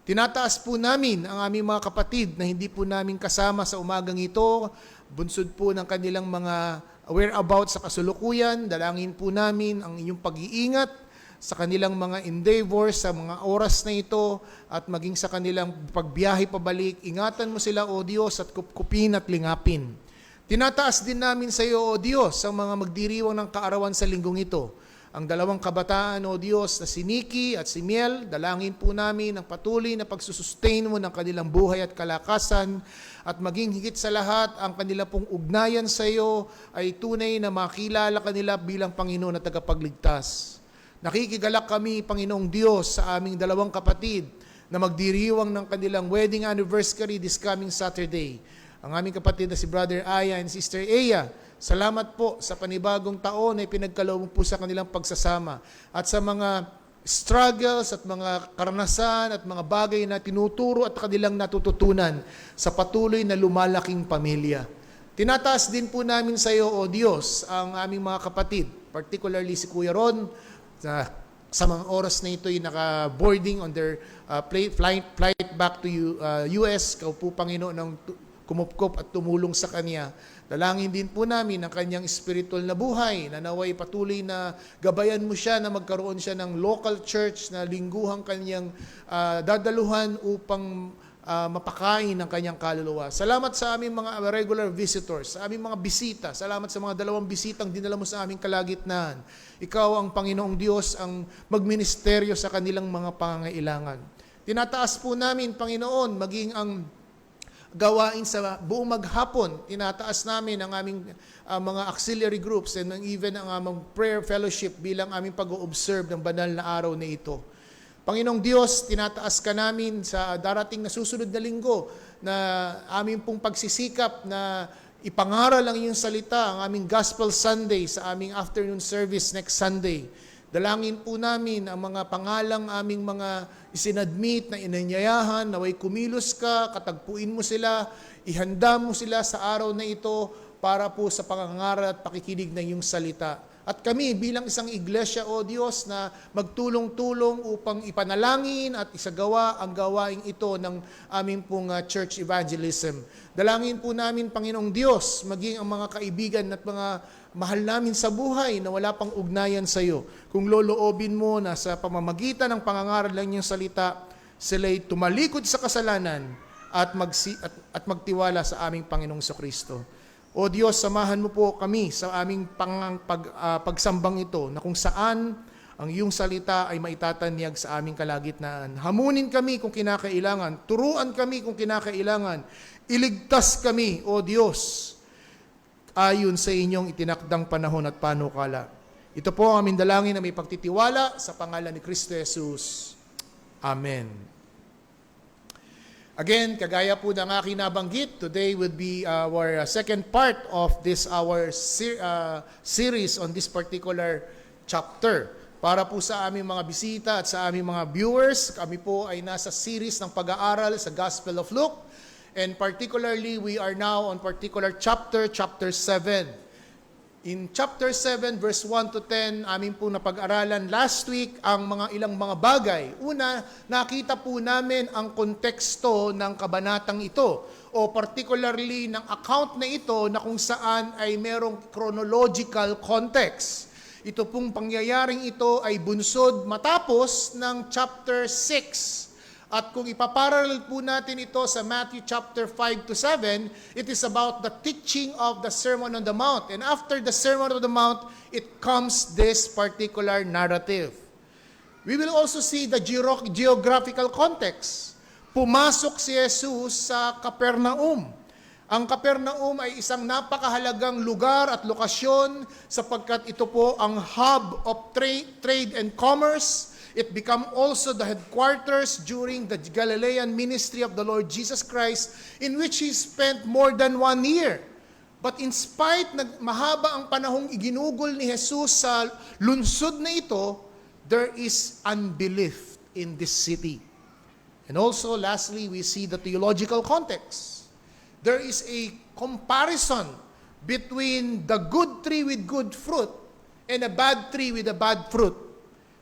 Tinataas po namin ang aming mga kapatid na hindi po namin kasama sa umagang ito, bunsod po ng kanilang mga whereabouts sa kasulukuyan. Dalangin po namin ang inyong pag-iingat sa kanilang mga endeavors, sa mga oras na ito, at maging sa kanilang pagbiyahe pabalik. Ingatan mo sila, O Diyos, at kupkupin at lingapin. Tinataas din namin sa iyo, O Diyos, ang mga magdiriwang ng kaarawan sa linggong ito. ang dalawang kabataan, O Diyos, na si Nikki at si Miel. Dalangin po namin ang patuloy na pagsusustain mo ng kanilang buhay at kalakasan, at maging higit sa lahat, ang kanila pong ugnayan sa iyo ay tunay na makilala kanila bilang Panginoon at tagapagligtas. Nakikigalak kami, Panginoong Diyos, sa aming dalawang kapatid na magdiriwang ng kanilang wedding anniversary this coming Saturday. Ang aming kapatid na si Brother Aya and Sister Aya, salamat po sa panibagong taon na ipinagkaloob po sa kanilang pagsasama at sa mga struggles at mga karanasan at mga bagay na tinuturo at kanilang natututunan sa patuloy na lumalaking pamilya. Tinataas din po namin sa iyo, O Diyos, ang aming mga kapatid, particularly si Kuya Ron, sa mga oras na ito ay naka-boarding on their flight back to US. Kau po, Panginoon, ng kumupkop at tumulong sa Kanya. Dalangin din po namin ang Kanyang spiritual na buhay, na naway patuloy na gabayan mo siya na magkaroon siya ng local church na lingguhang Kanyang dadaluhan upang mapakain ng Kanyang kaluluwa. Salamat sa aming mga regular visitors, sa aming mga bisita. Salamat sa mga 2 bisitang dinala mo sa aming kalagitnaan. Ikaw ang Panginoong Diyos ang magministeryo sa kanilang mga pangangailangan. Tinataas po namin, Panginoon, maging ang gawain sa buong maghapon. Tinataas namin ang aming mga auxiliary groups and even ang aming prayer fellowship bilang aming pag-o-observe ng banal na araw na ito. Panginoong Diyos, tinataas ka namin sa darating na susunod na linggo na aming pong pagsisikap na ipangaral ang iyong salita, ang aming Gospel Sunday sa aming afternoon service next Sunday. Dalangin po namin ang mga pangalang aming mga isinadmit na inanyayahan, naway kumilos ka, katagpuin mo sila, ihanda mo sila sa araw na ito para po sa pangangaral at pakikinig ng iyong salita. At kami bilang isang iglesia, O Diyos, na magtulong-tulong upang ipanalangin at isagawa ang gawaing ito ng aming pong church evangelism. Dalangin po namin, Panginoong Diyos, maging ang mga kaibigan at mga mahal namin sa buhay na wala pang ugnayan sa iyo. Kung loloobin mo na sa pamamagitan ng pangangaral ng iyong salita, sila'y tumalikod sa kasalanan at magtiwala sa aming Panginoong Kristo. O Diyos, samahan mo po kami sa aming pagsambang ito na kung saan ang iyong salita ay maitatanyag sa aming kalagitnaan. Hamunin kami kung kinakailangan, turuan kami kung kinakailangan, iligtas kami, O Diyos, ayon sa inyong itinakdang panahon at panukala. Ito po ang aming dalangin na may pagtitiwala sa pangalan ni Kristo Jesus. Amen. Again, kagaya po ng aking nabanggit, today will be our second part of this our series on this particular chapter. Para po sa aming mga bisita at sa aming mga viewers, kami po ay nasa series ng pag-aaral sa Gospel of Luke. And particularly, we are now on particular chapter 7. In chapter 7, verse 1 to 10, amin po napag-aralan last week ang ilang mga bagay. Una, nakita po namin ang konteksto ng kabanatang ito, o particularly ng account na ito na kung saan ay merong chronological context. Ito pong pangyayaring ito ay bunsod matapos ng chapter 6. At kung ipaparallel po natin ito sa Matthew chapter 5 to 7, it is about the teaching of the Sermon on the Mount. And after the Sermon on the Mount, it comes this particular narrative. We will also see the geographical context. Pumasok si Jesus sa Capernaum. Ang Capernaum ay isang napakahalagang lugar at lokasyon sapagkat ito po ang hub of trade and commerce. It became also the headquarters during the Galilean ministry of the Lord Jesus Christ, in which He spent more than 1 year. But in spite na mahaba ang panahong iginugol ni Jesus sa lungsod na ito, there is unbelief in this city. And also, lastly, we see the theological context. There is a comparison between the good tree with good fruit and a bad tree with a bad fruit.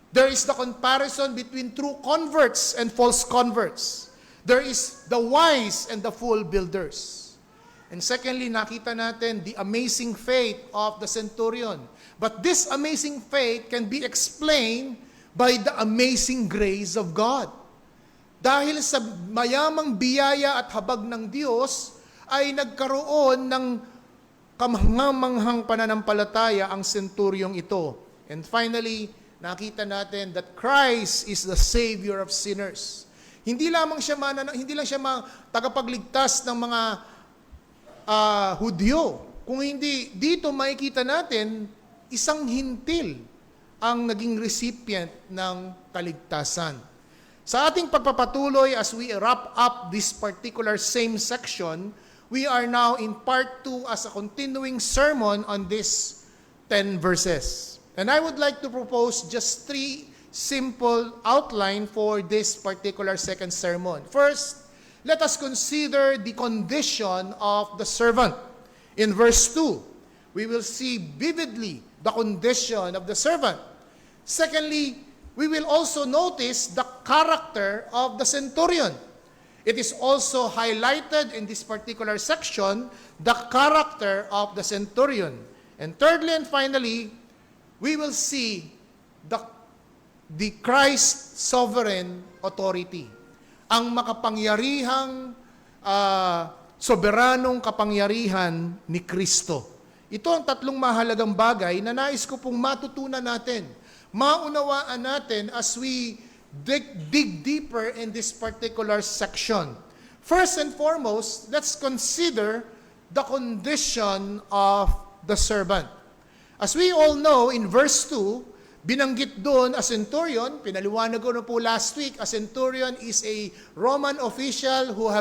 There is the comparison between true converts and false converts. There is the wise and the fool builders. And secondly, nakita natin the amazing faith of the centurion. But this amazing faith can be explained by the amazing grace of God. Dahil sa mayamang biyaya at habag ng Diyos, ay nagkaroon ng kamanghamanghang pananampalataya ang centuryong ito. And finally, nakita natin that Christ is the Savior of sinners. Hindi lang siya tagapagligtas ng mga Hudyo. Kung hindi, dito makikita natin, isang hintil ang naging recipient ng kaligtasan. Sa ating pagpapatuloy as we wrap up this particular same section, we are now in part 2 as a continuing sermon on these 10 verses. And I would like to propose just 3 simple outline for this particular second sermon. First, let us consider the condition of the servant. In verse 2, we will see vividly the condition of the servant. Secondly, we will also notice the character of the centurion. It is also highlighted in this particular section, the character of the centurion. And thirdly and finally, we will see the Christ sovereign authority. Ang makapangyarihang soberanong kapangyarihan ni Kristo. Ito ang tatlong mahalagang bagay na nais ko pong matutunan natin, maunawaan natin as we dig deeper in this particular section. First and foremost, let's consider the condition of the servant. As we all know, in verse 2, binanggit doon a centurion, pinaliwanag ko na po last week, a centurion is a Roman official who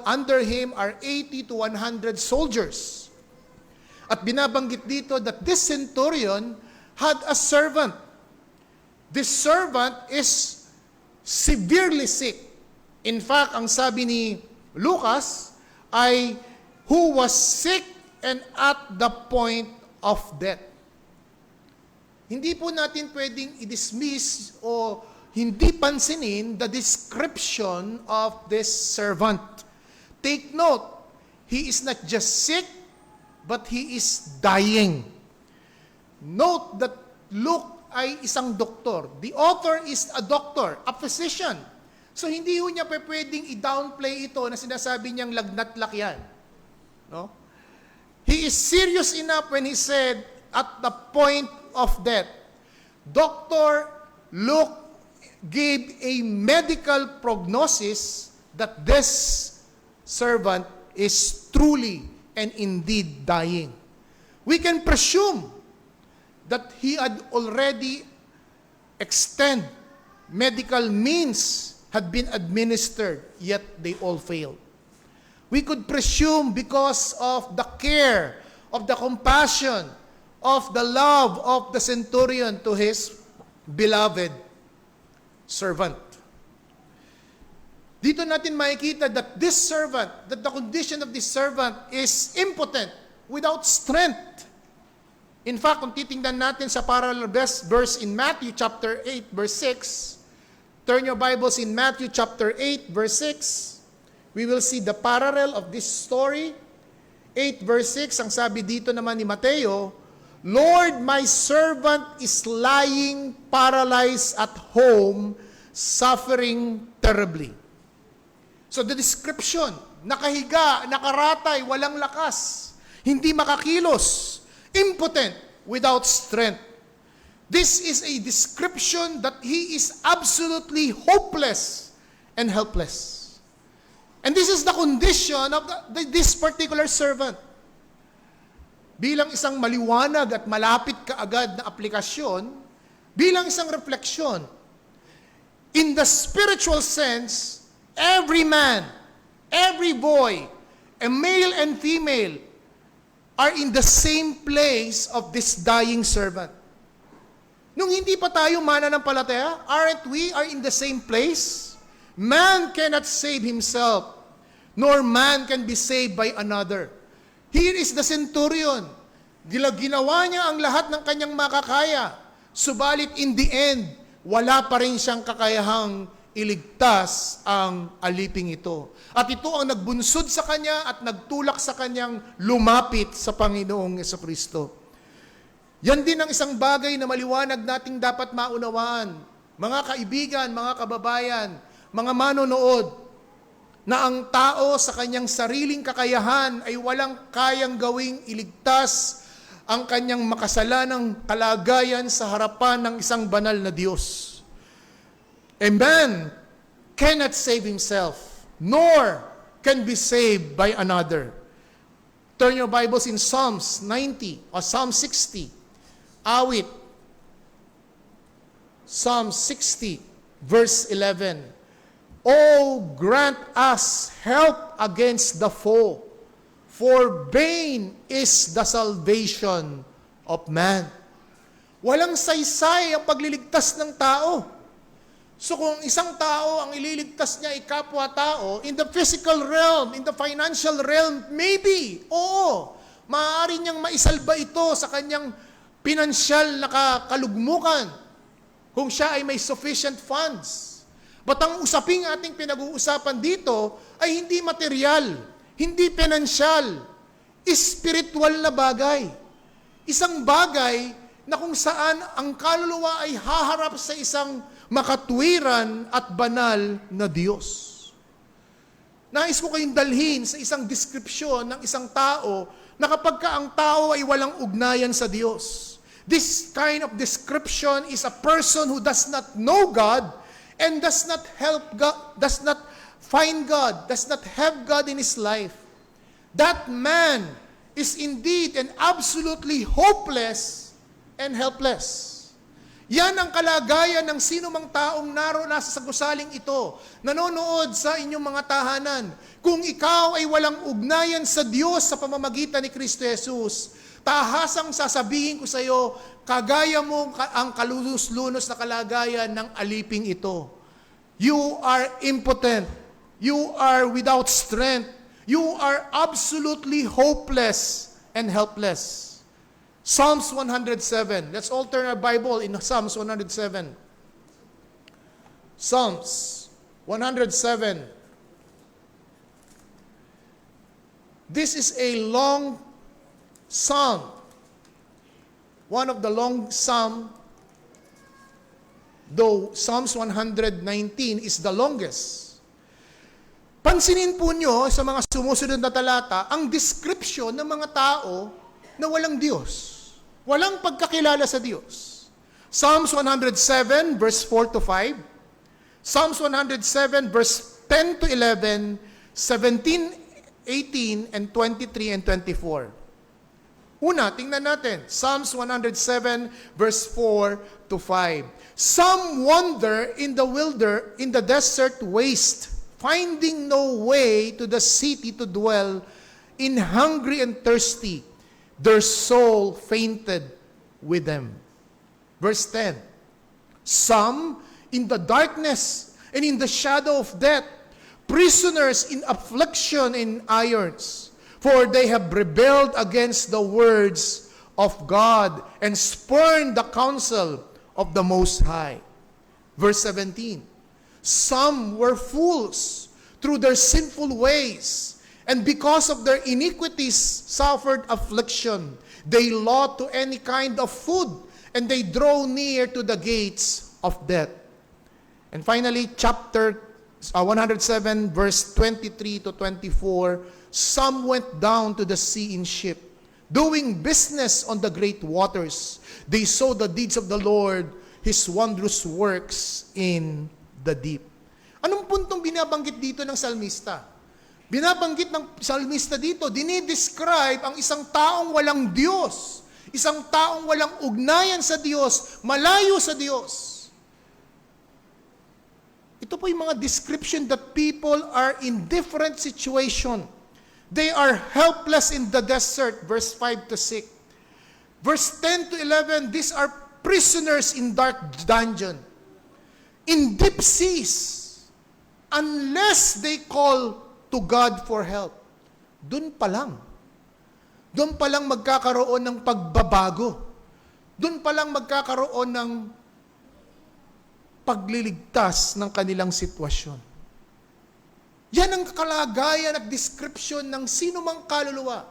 under him are 80 to 100 soldiers. At binabanggit dito that this centurion had a servant. This servant is severely sick. In fact, ang sabi ni Lucas ay who was sick and at the point of death. Hindi po natin pwedeng i-dismiss o hindi pansinin the description of this servant. Take note, he is not just sick, but he is dying. Note that Luke ay isang doktor. The author is a doctor, a physician. So hindi ho niya pwedeng i-downplay ito na sinasabi niyang lagnat-lak yan. No? He is serious enough when he said, at the point of death. Dr. Luke gave a medical prognosis that this servant is truly and indeed dying. We can presume that he had already extended medical means had been administered, yet they all failed. We could presume because of the care, of the compassion, of the love of the centurion to his beloved servant. Dito natin makikita that this servant, that the condition of this servant is impotent, without strength. In fact, kung titingnan natin sa parallel verse in Matthew chapter 8, verse 6, turn your Bibles in Matthew chapter 8, verse 6, we will see the parallel of this story. 8 verse 6, ang sabi dito naman ni Mateo, Lord, my servant is lying paralyzed at home, suffering terribly. So the description, nakahiga, nakaratay, walang lakas, hindi makakilos, impotent, without strength. This is a description that he is absolutely hopeless and helpless. And this is the condition of this particular servant. Bilang isang maliwanag at malapit kaagad na aplikasyon, bilang isang refleksyon, in the spiritual sense, every man, every boy, a male and female, are in the same place of this dying servant. Nung hindi pa tayo mananampalataya, aren't we are in the same place? Man cannot save himself, nor man can be saved by another. Here is the centurion. Ginawa niya ang lahat ng kanyang makakaya. Subalit in the end, wala pa rin siyang kakayahang iligtas ang aliping ito. At ito ang nagbunsod sa kanya at nagtulak sa kanyang lumapit sa Panginoong Jesucristo. Yan din ang isang bagay na maliwanag nating dapat maunawaan. Mga kaibigan, mga kababayan, mga manonood, na ang tao sa kanyang sariling kakayahan ay walang kayang gawing iligtas ang kanyang makasalanang kalagayan sa harapan ng isang banal na Diyos. A man cannot save himself, nor can be saved by another. Turn your Bibles in Psalms 90 or Psalm 60. Awit. Psalm 60, verse 11. Oh, grant us help against the foe, for vain is the salvation of man. Walang saysay ang pagliligtas ng tao. So kung isang tao ang ililigtas niya ay kapwa-tao, in the physical realm, in the financial realm, maybe, oo, maaari niyang maisalba ito sa kanyang pinansyal na kalugmukan kung siya ay may sufficient funds. But ang usaping ating pinag-uusapan dito ay hindi material, hindi pinansyal, spiritual na bagay. Isang bagay na kung saan ang kaluluwa ay haharap sa isang makatwiran at banal na Diyos. Nais ko kayong dalhin sa isang deskripsyon ng isang tao na kapag ka ang tao ay walang ugnayan sa Diyos. This kind of description is a person who does not know God and does not help God, does not find God, does not have God in his life. That man is indeed and absolutely hopeless and helpless. Yan ang kalagayan ng sino mang taong nasa sa gusaling ito, nanonood sa inyong mga tahanan. Kung ikaw ay walang ugnayan sa Diyos sa pamamagitan ni Kristo Jesus, tahasang sasabihin ko sa iyo, kagaya mo ang kalunos-lunos na kalagayan ng aliping ito. You are impotent. You are without strength. You are absolutely hopeless and helpless. Psalms 107. Let's all turn our Bible in Psalms 107. Psalms 107. This is a long psalm. One of the long psalm, though Psalms 119 is the longest. Pansinin po nyo sa mga sumusunod na talata, ang description ng mga tao na walang Diyos. Walang pagkakilala sa Diyos. Psalms 107 verse 4 to 5. Psalms 107 verse 10 to 11, 17, 18, and 23 and 24. Una, tingnan natin. Psalms 107 verse 4 to 5. Some wander in the desert waste, finding no way to the city to dwell, in hungry and thirsty. Their soul fainted with them. Verse 10. Some in the darkness and in the shadow of death, prisoners in affliction in irons, for they have rebelled against the words of God and spurned the counsel of the Most High. Verse 17. Some were fools through their sinful ways, and because of their iniquities suffered affliction. They longed to any kind of food, and they draw near to the gates of death. And finally, chapter 107, verse 23 to 24, some went down to the sea in ship, doing business on the great waters. They saw the deeds of the Lord, His wondrous works in the deep. Anong puntong binabanggit dito ng salmista? Binabanggit ng salmista dito, dinidescribe ang isang taong walang Diyos, isang taong walang ugnayan sa Diyos, malayo sa Diyos. Ito po yung mga description that people are in different situation. They are helpless in the desert, verse 5 to 6. Verse 10 to 11, these are prisoners in dark dungeon, in deep seas, unless they call to God for help. Doon pa lang magkakaroon ng pagbabago. Doon pa lang magkakaroon ng pagliligtas ng kanilang sitwasyon. Yan ang kalagayan at description ng sino mang kaluluwa.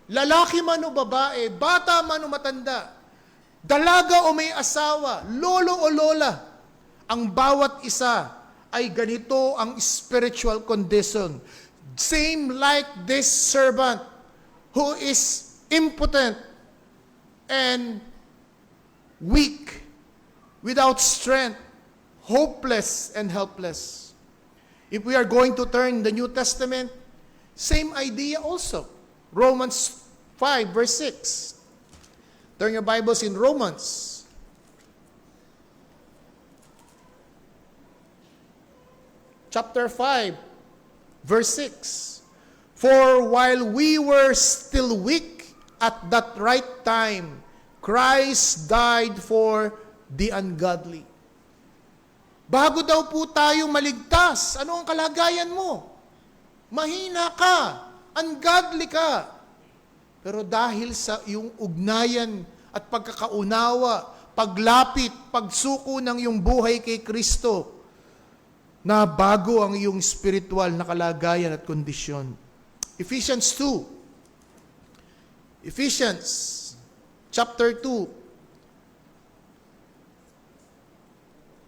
Lalaki man o babae, bata man o matanda, dalaga o may asawa, lolo o lola, ang bawat isa ay ganito ang spiritual condition. Same like this servant who is impotent, and weak, without strength, hopeless and helpless. If we are going to turn the New Testament, same idea also. Romans 5 verse 6. Turn your Bibles in Romans. Chapter 5 verse 6. For while we were still weak at that right time, Christ died for the ungodly. Bago daw po tayo maligtas, ano ang kalagayan mo? Mahina ka, ungodly ka. Pero dahil sa iyong ugnayan at pagkakaunawa, paglapit, pagsuko ng iyong buhay kay Kristo, na bago ang iyong spiritual na kalagayan at kondisyon. Ephesians 2. Ephesians chapter 2.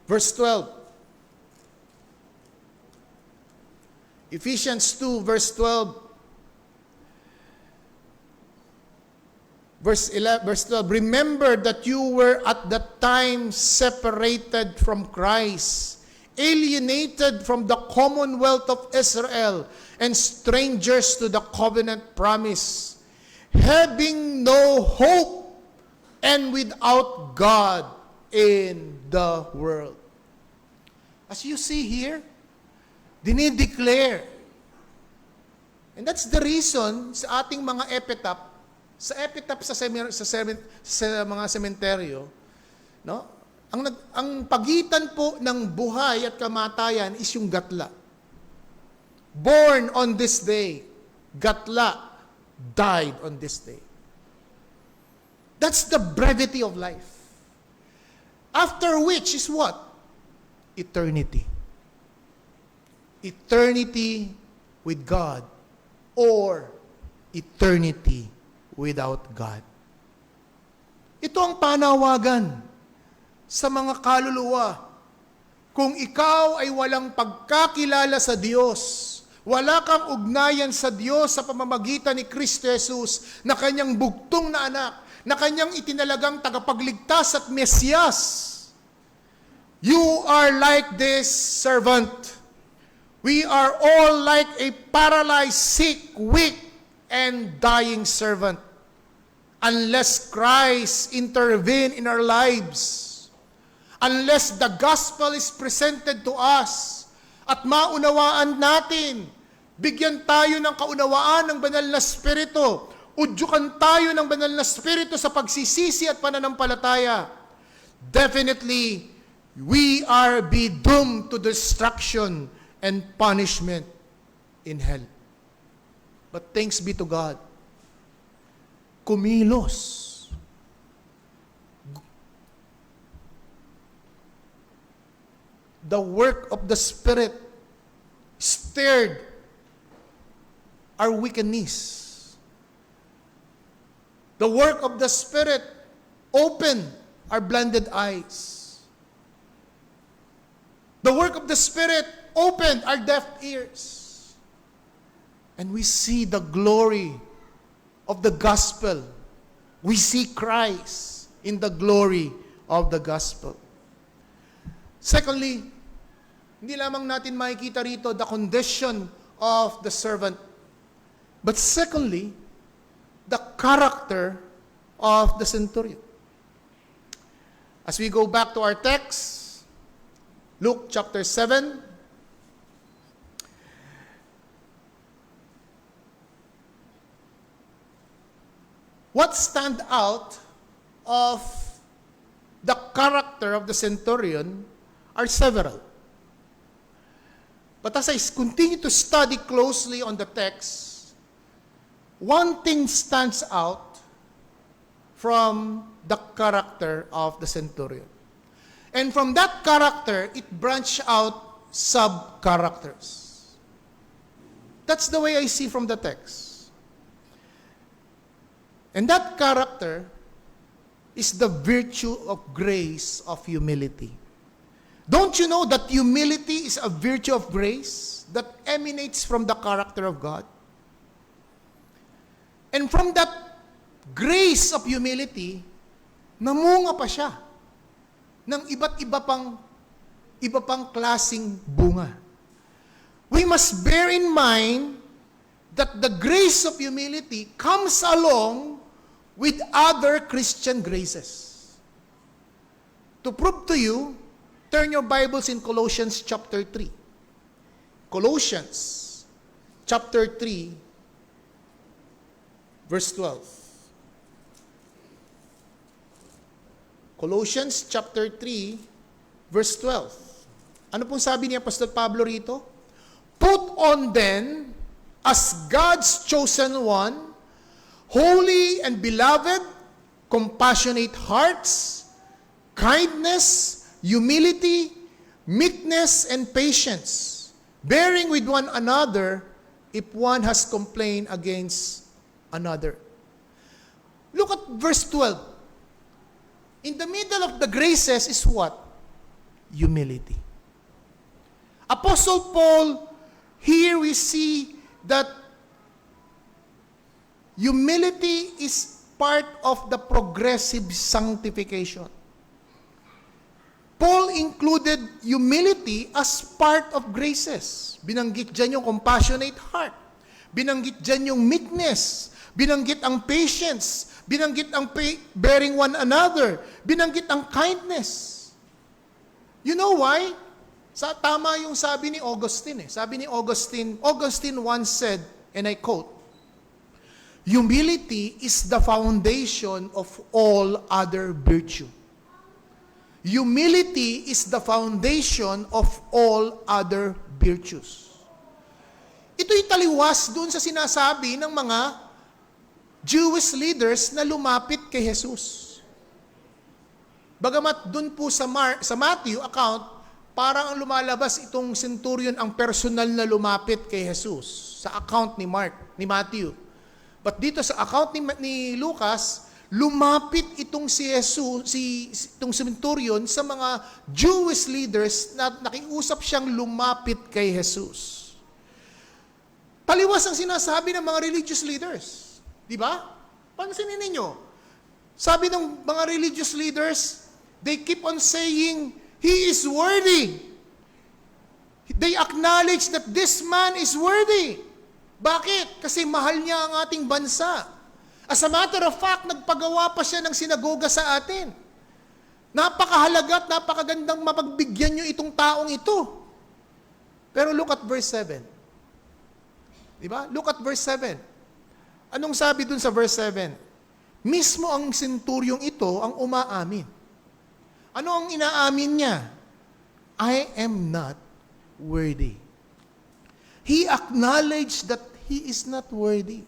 Verse 12. Ephesians 2 verse 12. Verse 12. Remember that you were at that time separated from Christ, alienated from the commonwealth of Israel, and strangers to the covenant promise, having no hope and without God in the world. As you see here, dinideclare. And that's the reason sa ating mga epitaph, sa mga sementeryo, no? Ang pagitan po ng buhay at kamatayan is yung gatla. Born on this day, gatla, died on this day. That's the brevity of life. After which is what? Eternity. Eternity with God or eternity without God. Ito ang panawagan sa mga kaluluwa. Kung ikaw ay walang pagkakilala sa Diyos, wala kang ugnayan sa Diyos sa pamamagitan ni Kristo Jesus na kanyang bugtong na anak, na kanyang itinalagang tagapagligtas at Mesiyas, you are like this servant. We are all like a paralyzed, sick, weak, and dying servant. Unless Christ intervene in our lives, unless the gospel is presented to us at maunawaan natin, bigyan tayo ng kaunawaan ng banal na Espiritu, udyukan tayo ng banal na Espiritu sa pagsisisi at pananampalataya, definitely, we are be doomed to destruction and punishment in hell. But thanks be to God, kumilos. The work of the Spirit stirred our wickedness. The work of the Spirit opened our blinded eyes. The work of the Spirit opened our deaf ears. And we see the glory of the gospel. We see Christ in the glory of the gospel. Secondly, hindi lamang natin makikita rito the condition of the servant, but secondly, the character of the centurion. As we go back to our text, Luke chapter 7, what stand out of the character of the centurion are several. But as I continue to study closely on the text, one thing stands out from the character of the centurion. And from that character, it branched out sub-characters. That's the way I see from the text. And that character is the virtue of grace, of humility. Don't you know that humility is a virtue of grace that emanates from the character of God? And from that grace of humility, namunga pa siya ng iba pang klasing bunga. We must bear in mind that the grace of humility comes along with other Christian graces. To prove to you, turn your Bibles in Colossians chapter 3. Colossians chapter 3, verse 12. Colossians chapter 3, verse 12. Ano pong sabi ni Apostol Pablo rito? Put on then, as God's chosen one, holy and beloved, compassionate hearts, kindness, humility, meekness, and patience, bearing with one another if one has complained against another. Look at verse 12. In the middle of the graces is what? Humility. Apostle Paul, here we see that humility is part of the progressive sanctification. Paul included humility as part of graces. Binanggit dyan yung compassionate heart. Binanggit dyan yung meekness. Binanggit ang patience. Binanggit ang bearing one another. Binanggit ang kindness. You know why? Tama yung sabi ni Augustine. Sabi ni Augustine once said, and I quote, humility is the foundation of all other virtue. Humility is the foundation of all other virtues. Ito'y taliwas doon sa sinasabi ng mga Jewish leaders na lumapit kay Jesus. Bagamat doon po sa Matthew account, parang ang lumalabas itong centurion ang personal na lumapit kay Jesus sa account ni Matthew. But dito sa account ni Lucas, lumapit itong itong centurion sa mga Jewish leaders na nakiusap siyang lumapit kay Jesus. Taliwas ang sinasabi ng mga religious leaders. Di ba? Pansinin ninyo. Sabi ng mga religious leaders, they keep on saying, He is worthy. They acknowledge that this man is worthy. Bakit? Kasi mahal niya ang ating bansa. As a matter of fact, nagpagawa pa siya ng sinagoga sa atin. Napakahalaga at napakagandang mapagbigyan niyo itong taong ito. Pero look at verse 7. Diba? Look at verse 7. Anong sabi dun sa verse 7? Mismo ang senturyong ito ang umaamin. Ano ang inaamin niya? I am not worthy. He acknowledged that he is not worthy.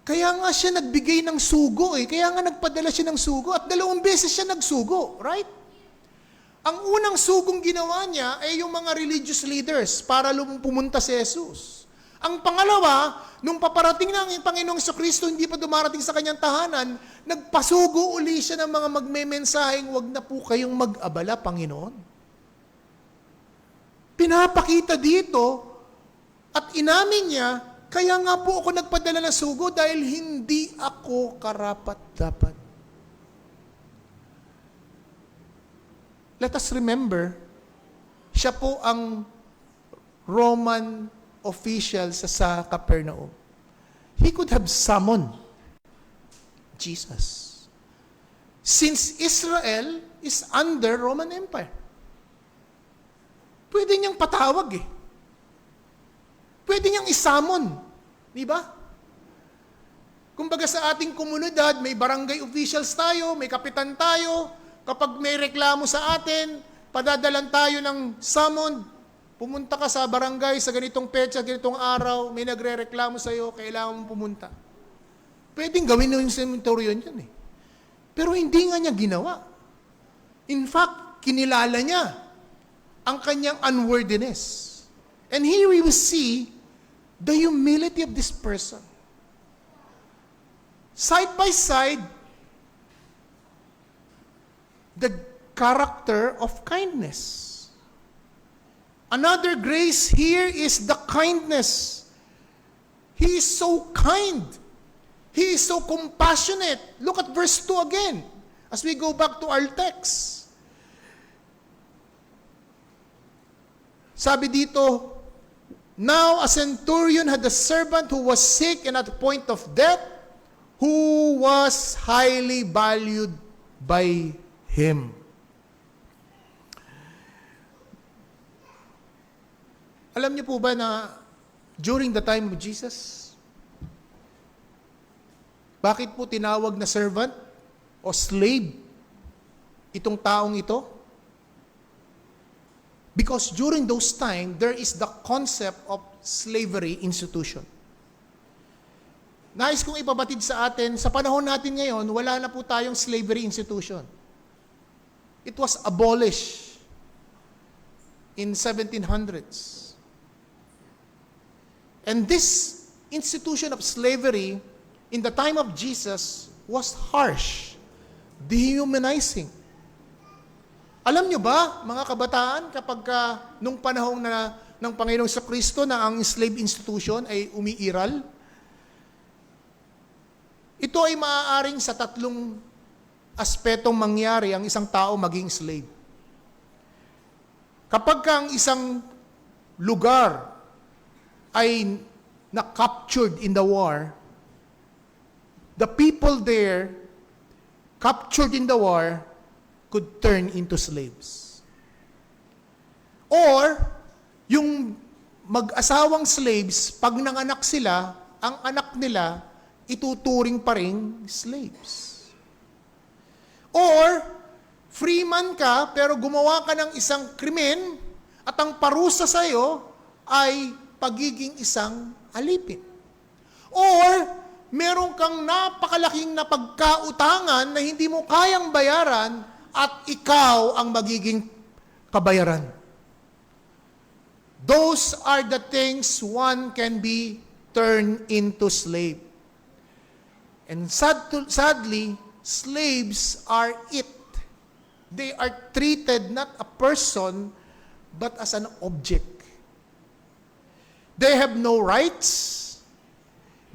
Kaya nga siya nagbigay ng sugo Kaya nga nagpadala siya ng sugo at 2 beses siya nagsugo. Right? Ang unang sugong ginawa niya ay yung mga religious leaders para pumunta si Jesus. Ang pangalawa, nung paparating na ang Panginoong Kristo, hindi pa dumarating sa kanyang tahanan, nagpasugo uli siya ng mga magmemensaheng, wag na po kayong mag-abala, Panginoon. Pinapakita dito at inamin niya, kaya nga po ako nagpadala ng sugo dahil hindi ako karapat-dapat. Let us remember, siya po ang Roman official sa Capernaum. He could have summoned Jesus. Since Israel is under Roman Empire. Pwede niyang patawag Pwede niyang isamon. Di ba? Kumbaga sa ating komunidad, may barangay officials tayo, may kapitan tayo. Kapag may reklamo sa atin, padadalan tayo ng summon. Pumunta ka sa barangay sa ganitong petsa, ganitong araw, may nagre-reklamo sa iyo, kailangan mong pumunta. Pwedeng gawin na yung sementoryon yan Pero hindi nga niya ginawa. In fact, kinilala niya ang kanyang unworthiness. And here we will see the humility of this person. Side by side, the character of kindness. Another grace here is the kindness. He is so kind. He is so compassionate. Look at verse 2 again. As we go back to our text, sabi dito, now a centurion had a servant who was sick and at the point of death, who was highly valued by him. Alam niyo po ba na during the time of Jesus, bakit po tinawag na servant o slave itong taong ito? Because during those time, there is the concept of slavery institution. Nais kong ipabatid sa atin, sa panahon natin ngayon, wala na po tayong slavery institution. It was abolished in 1700s. And this institution of slavery in the time of Jesus was harsh, dehumanizing. Alam nyo ba, mga kabataan, kapag nung panahong ng Panginoong Kristo na ang slave institution ay umiiral, ito ay maaaring sa tatlong aspetong mangyari ang isang tao maging slave. Kapag ang isang lugar ay na-captured in the war, the people there captured in the war could turn into slaves. Or, yung mag-asawang slaves, pag nanganak sila, ang anak nila, ituturing pa rin slaves. Or, freeman ka, pero gumawa ka ng isang krimen, at ang parusa sa'yo ay pagiging isang alipin. Or, meron kang napakalaking na pagkautangan na hindi mo kayang bayaran at ikaw ang magiging kabayaran. Those are the things one can be turned into slave. And sadly, slaves are it. They are treated not a person, but as an object. They have no rights.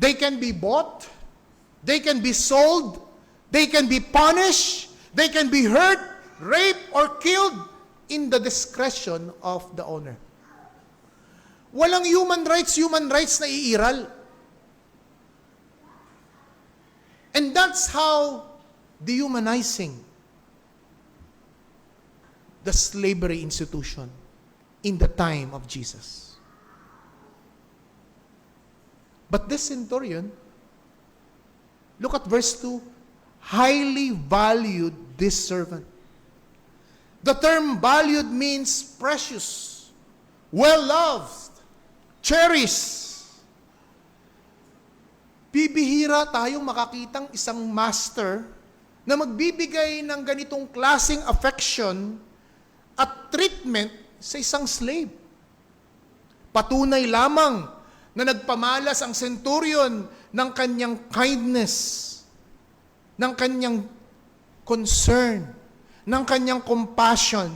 They can be bought. They can be sold. They can be punished. They can be hurt, raped, or killed in the discretion of the owner. Walang human rights na iiral. And that's how dehumanizing the slavery institution in the time of Jesus. But this centurion, look at verse 2, highly valued this servant. The term valued means precious, well-loved, cherished. Bibihira tayong makakitang isang master na magbibigay ng ganitong klaseng affection at treatment sa isang slave. Patunay lamang na nagpamalas ang centurion ng kanyang kindness, ng kanyang concern, ng kanyang compassion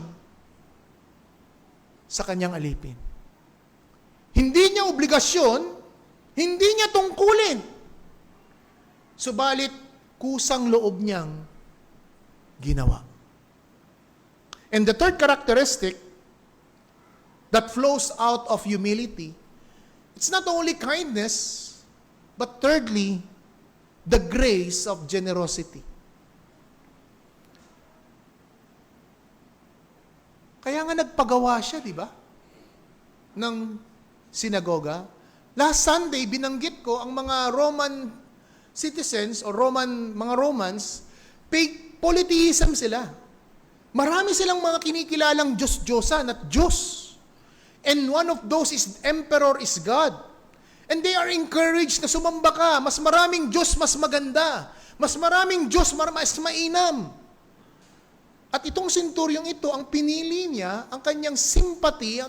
sa kanyang alipin. Hindi niya obligasyon, hindi niya tungkulin. Subalit, kusang loob niyang ginawa. And the third characteristic that flows out of humility, it's not only kindness, but thirdly, the grace of generosity. Kaya nga nagpagawa siya, di ba? Ng sinagoga. Last Sunday, binanggit ko ang mga Roman citizens o mga Romans, fake polytheism sila. Marami silang mga kinikilalang Diyos-Diyosan at Diyos. And one of those is Emperor is God. And they are encouraged na sumamba ka. Mas maraming Diyos, mas maganda. Mas maraming Diyos, mas mainam. At itong senturyong ito, ang pinili niya, ang kanyang sympathy, ang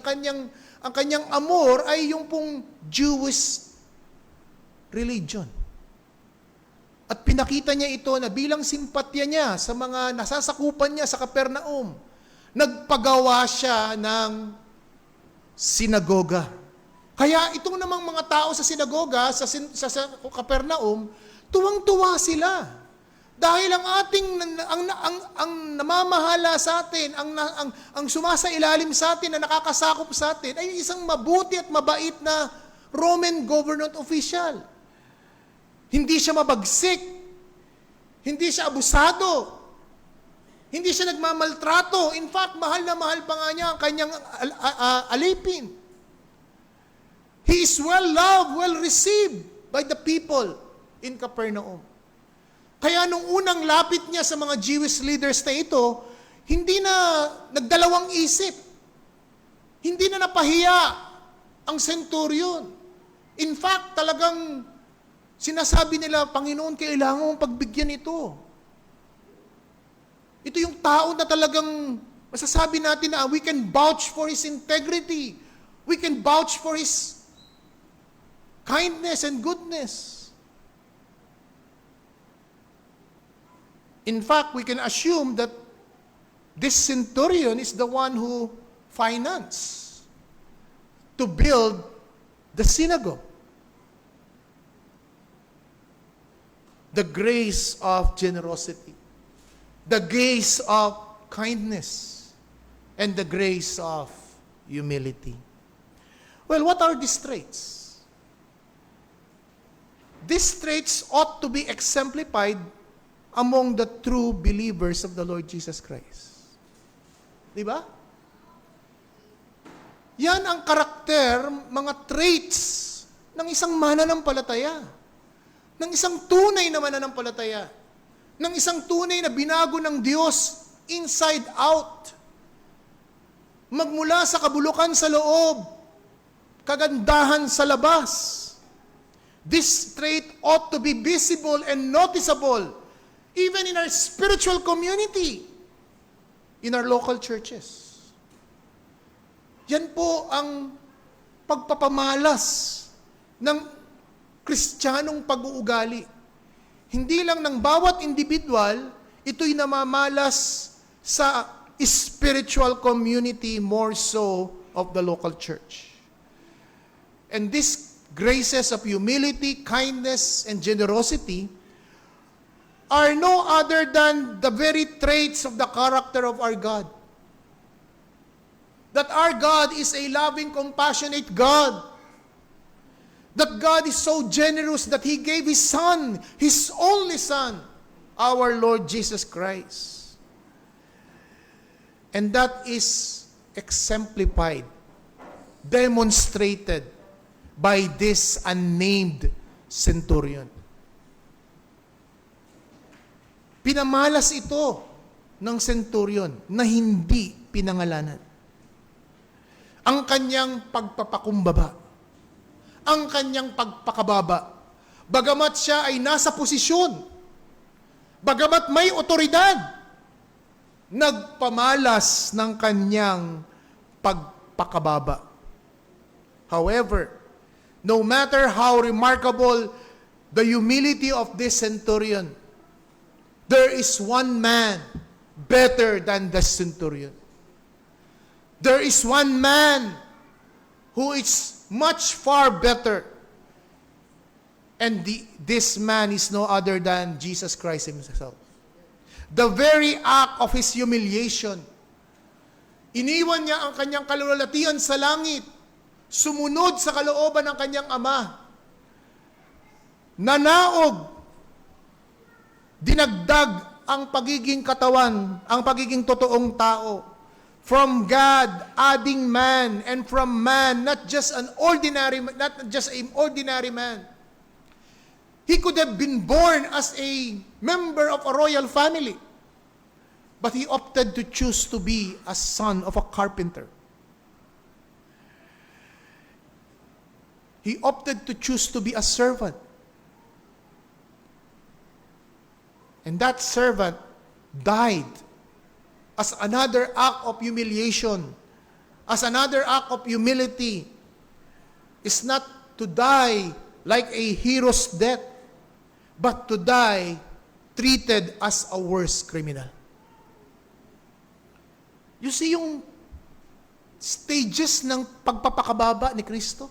kanyang amor ay yung pong Jewish religion. At pinakita niya ito na bilang simpatya niya sa mga nasasakupan niya sa Capernaum, nagpagawa siya ng sinagoga. Kaya itong namang mga tao sa sinagoga, sa Capernaum, tuwang-tuwa sila. Dahil ang ating ang namamahala sa atin, ang sumasailalim sa atin na nakakasakop sa atin ay isang mabuti at mabait na Roman government official. Hindi siya mabagsik. Hindi siya abusado. Hindi siya nagmamaltrato. In fact, mahal na mahal pa nga niya ang kanyang alipin. He is well loved, well received by the people in Capernaum. Kaya nung unang lapit niya sa mga Jewish leaders na ito, hindi na nagdalawang isip. Hindi na napahiya ang centurion. In fact, talagang sinasabi nila, Panginoon, kailangan mong pagbigyan ito. Ito yung tao na talagang masasabi natin na we can vouch for his integrity. We can vouch for his kindness and goodness. In fact, we can assume that this centurion is the one who financed to build the synagogue. The grace of generosity, the grace of kindness, and the grace of humility. Well, what are these traits? These traits ought to be exemplified among the true believers of the Lord Jesus Christ. Di ba? Yan ang karakter, mga traits ng isang mananampalataya, ng isang tunay na mananampalataya, ng isang tunay na binago ng Diyos inside out. Magmula sa kabulukan sa loob, kagandahan sa labas. This trait ought to be visible and noticeable even in our spiritual community, in our local churches. Yan po ang pagpapamalas ng Kristiyanong pag-uugali. Hindi lang ng bawat individual, ito'y namamalas sa spiritual community more so of the local church. And these graces of humility, kindness, and generosity are no other than the very traits of the character of our God. That our God is a loving, compassionate God. That God is so generous that He gave His Son, His only Son, our Lord Jesus Christ. And that is exemplified, demonstrated by this unnamed centurion. Pinamalas ito ng centurion na hindi pinangalanan. Ang kanyang pagpapakumbaba, ang kanyang pagpakababa, bagamat siya ay nasa posisyon, bagamat may otoridad, nagpamalas ng kanyang pagpakababa. However, no matter how remarkable the humility of this centurion, there is one man better than the centurion. There is one man who is much far better. And this man is no other than Jesus Christ Himself. The very act of His humiliation, iniwan niya ang kanyang kalulatian sa langit, sumunod sa kalooban ng kanyang Ama, nanaog, dinagdag ang pagiging katawan, ang pagiging totoong tao. From God, adding man, and from man, not just an ordinary man. He could have been born as a member of a royal family, but he opted to choose to be a son of a carpenter. He opted to choose to be a servant. And that servant died as another act of humiliation, as another act of humility. Is not to die like a hero's death, but to die treated as a worse criminal. You see yung stages ng pagpapakababa ni Kristo?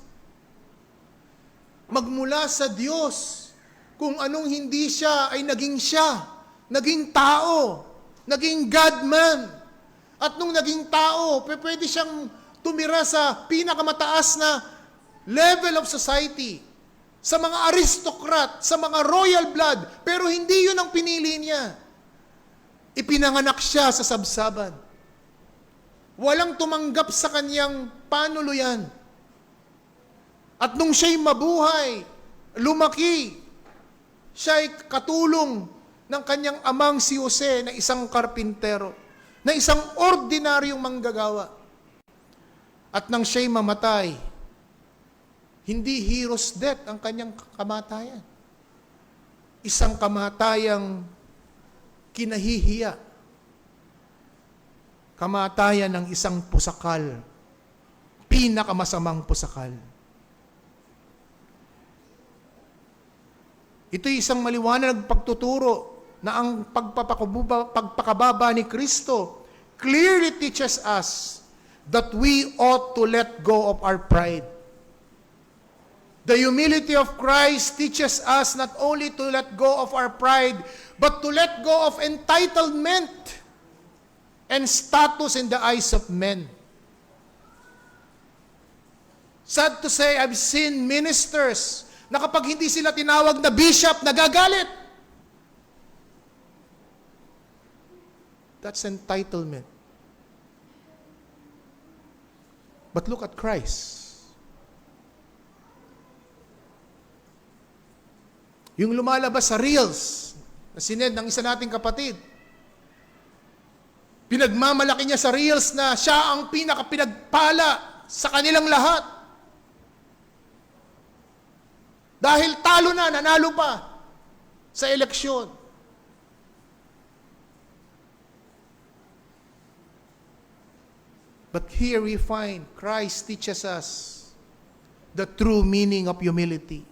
Magmula sa Diyos, kung anong hindi siya ay naging siya, naging tao, naging God-man. At nung naging tao, pwede siyang tumira sa pinakamataas na level of society, sa mga aristocrat, sa mga royal blood, pero hindi yun ang pinili niya. Ipinanganak siya sa sabsaban. Walang tumanggap sa kanyang panuluyan. At nung siya'y mabuhay, lumaki, siya'y katulong ng kanyang amang si Jose na isang karpintero, na isang ordinaryong manggagawa. At nang siya'y mamatay, hindi hero's death ang kanyang kamatayan. Isang kamatayang kinahihiya. Kamatayan ng isang pusakal. Pinakamasamang pusakal. Ito'y isang maliwanag pagtuturo na ang pagpakababa ni Kristo clearly teaches us that we ought to let go of our pride. The humility of Christ teaches us not only to let go of our pride, but to let go of entitlement and status in the eyes of men. Sad to say, I've seen ministers na kapag hindi sila tinawag na bishop, nagagalit. That's entitlement. But look at Christ. Yung lumalabas sa reels na sinend ng isa nating kapatid, pinagmamalaki niya sa reels na siya ang pinakapinagpala sa kanilang lahat. Dahil talo na, nanalo pa sa eleksyon. But here we find Christ teaches us the true meaning of humility.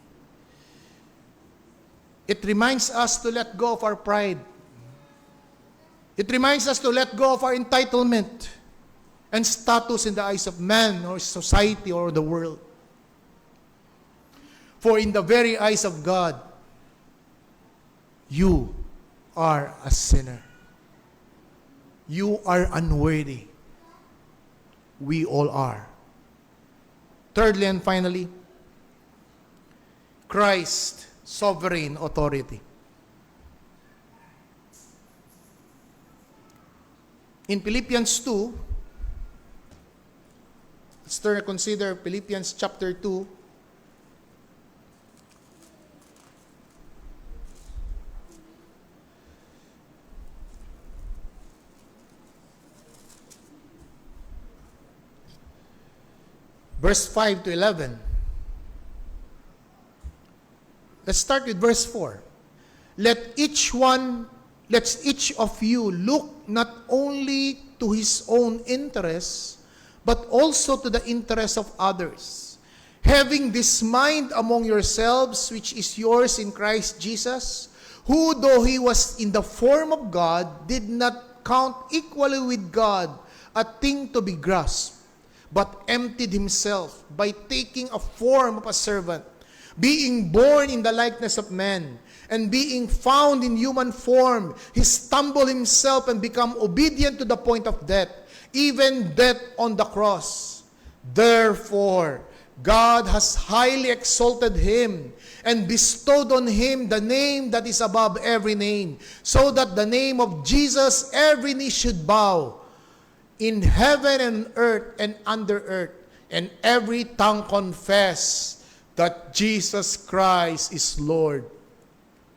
It reminds us to let go of our pride. It reminds us to let go of our entitlement and status in the eyes of man or society or the world. For in the very eyes of God, you are a sinner. You are unworthy. We all are. Thirdly and finally, Christ sovereign authority. In Philippians 2, let's consider Philippians chapter 2. Verse 5 to 11. Let's start with verse 4. Let each of you look not only to his own interests, but also to the interests of others. Having this mind among yourselves, which is yours in Christ Jesus, who though he was in the form of God, did not count equally with God a thing to be grasped, but emptied himself by taking a form of a servant, being born in the likeness of man, and being found in human form, he humbled himself and became obedient to the point of death, even death on the cross. Therefore, God has highly exalted him and bestowed on him the name that is above every name, so that the name of Jesus every knee should bow, in heaven and earth and under earth, and every tongue confess that Jesus Christ is Lord,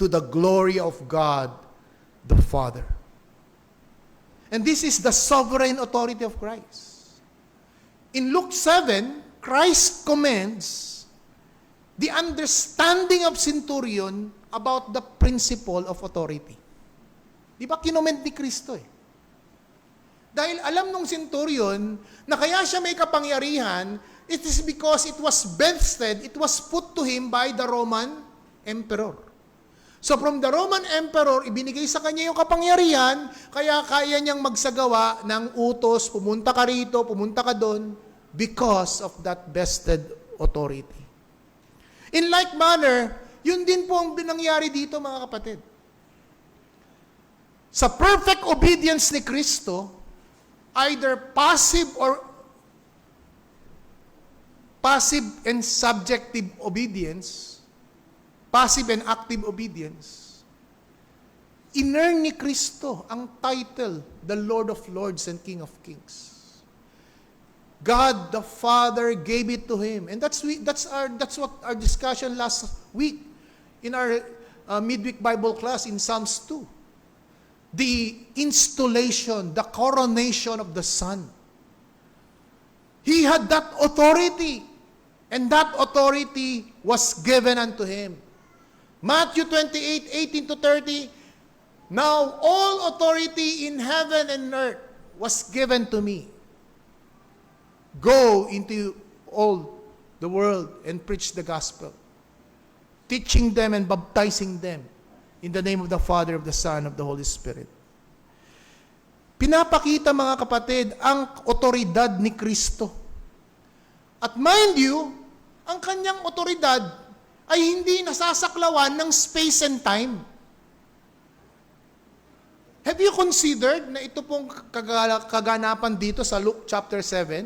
to the glory of God the Father. And this is the sovereign authority of Christ. In Luke 7, Christ commends the understanding of centurion about the principle of authority. Di ba kinoment ni Kristo Dahil alam nung centurion na kaya siya may kapangyarihan, it is because it was vested, it was put to him by the Roman Emperor. So from the Roman Emperor, ibinigay sa kanya yung kapangyarihan, kaya kaya niyang magsagawa ng utos, pumunta ka rito, pumunta ka doon, because of that vested authority. In like manner, yun din po ang binangyari dito mga kapatid. Sa perfect obedience ni Kristo, either passive and subjective obedience, passive and active obedience, in-earn ni Kristo ang title, the Lord of Lords and King of Kings. God the Father gave it to him. And that's what our discussion last week in our midweek Bible class in Psalms 2. The installation, the coronation of the Son. He had that authority, and that authority was given unto him. Matthew 28:18-30, now all authority in heaven and earth was given to me. Go into all the world and preach the gospel, teaching them and baptizing them in the name of the Father, of the Son, of the Holy Spirit. Pinapakita, mga kapatid, ang otoridad ni Kristo. At mind you, ang kanyang otoridad ay hindi nasasaklawan ng space and time. Have you considered na ito pong kaganapan dito sa Luke chapter 7?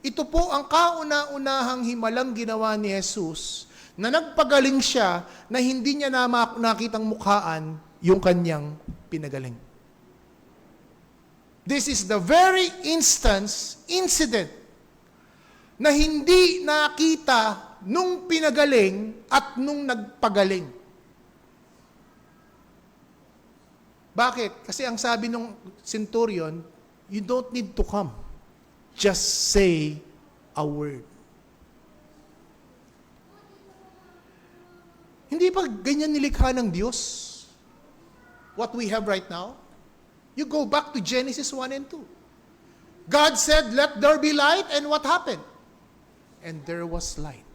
Ito po ang kauna-unahang himalang ginawa ni Jesus na nagpagaling siya na hindi niya nakitang mukhaan yung kanyang pinagaling. This is the very incident na hindi nakita nung pinagaling at nung nagpagaling. Bakit? Kasi ang sabi ng centurion, you don't need to come. Just say a word. Hindi ba ganyan nilikha ng Diyos? What we have right now? You go back to Genesis 1 and 2. God said, let there be light, and what happened? And there was light.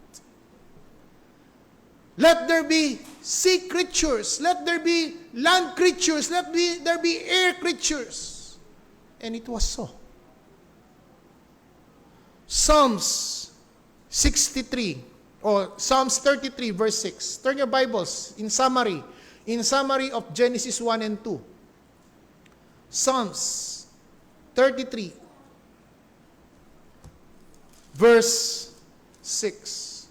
Let there be sea creatures, let there be land creatures, there be air creatures. And it was so. Psalms 63 or Psalms 33 verse 6. Turn your Bibles in summary of Genesis 1 and 2. Psalms 33 verse 6.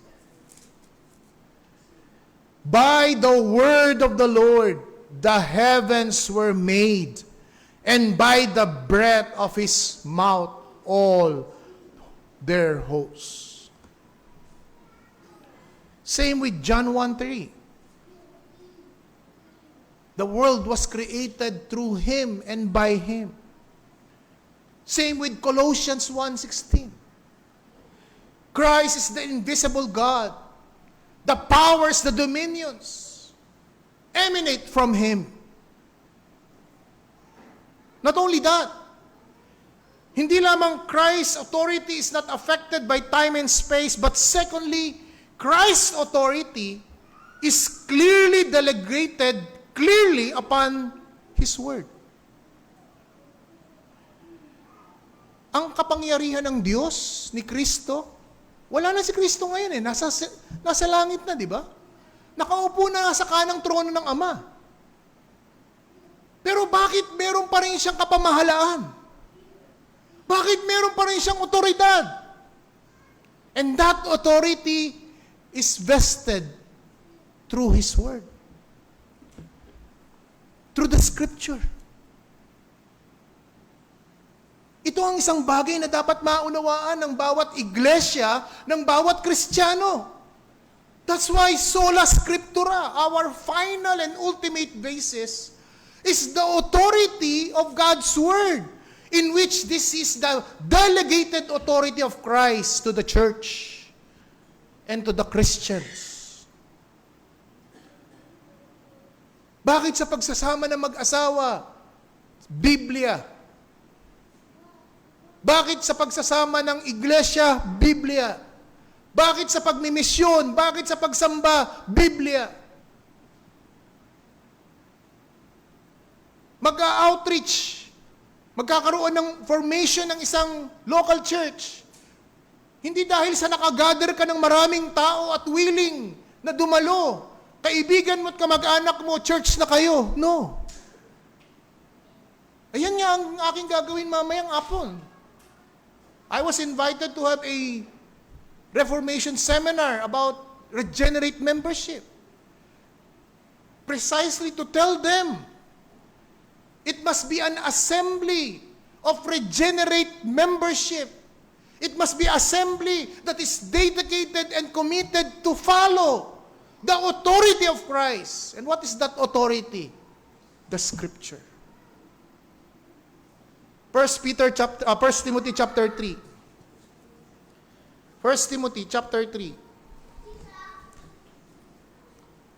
By the word of the Lord the heavens were made, and by the breath of his mouth all their hosts. Same with John 1:3. The world was created through him and by him. Same with Colossians 1:16. Christ is the invisible God. The powers, the dominions emanate from him. Not only that, hindi lamang Christ's authority is not affected by time and space, but secondly, Christ's authority is clearly delegated upon His Word. Ang kapangyarihan ng Diyos, ni Kristo, wala na si Kristo ngayon nasa langit na, di ba? Nakaupo na sa kanang trono ng Ama. Pero bakit meron pa rin siyang kapamahalaan? Bakit meron pa rin siyang otoridad? And that authority is vested through His Word. Through the Scripture. Ito ang isang bagay na dapat maunawaan ng bawat iglesia, ng bawat Kristiyano. That's why sola scriptura, our final and ultimate basis, is the authority of God's Word, in which this is the delegated authority of Christ to the church and to the Christians. Bakit sa pagsasama ng mag-asawa, Biblia? Bakit sa pagsasama ng iglesia, Biblia? Bakit sa pagmimisyon? Bakit sa pagsamba, Biblia? Mag-outreach, magkakaroon ng formation ng isang local church. Hindi dahil sa nakagather ka ng maraming tao at willing na dumalo. Kaibigan mo at kamag-anak mo, church na kayo. No. Ayan nga ang aking gagawin mamayang hapon. I was invited to have a Reformation seminar about regenerate membership. Precisely to tell them, it must be an assembly of regenerate membership. It must be assembly that is dedicated and committed to follow the authority of Christ. And what is that authority? The Scripture. 1 Timothy chapter 3. 1 Timothy chapter 3.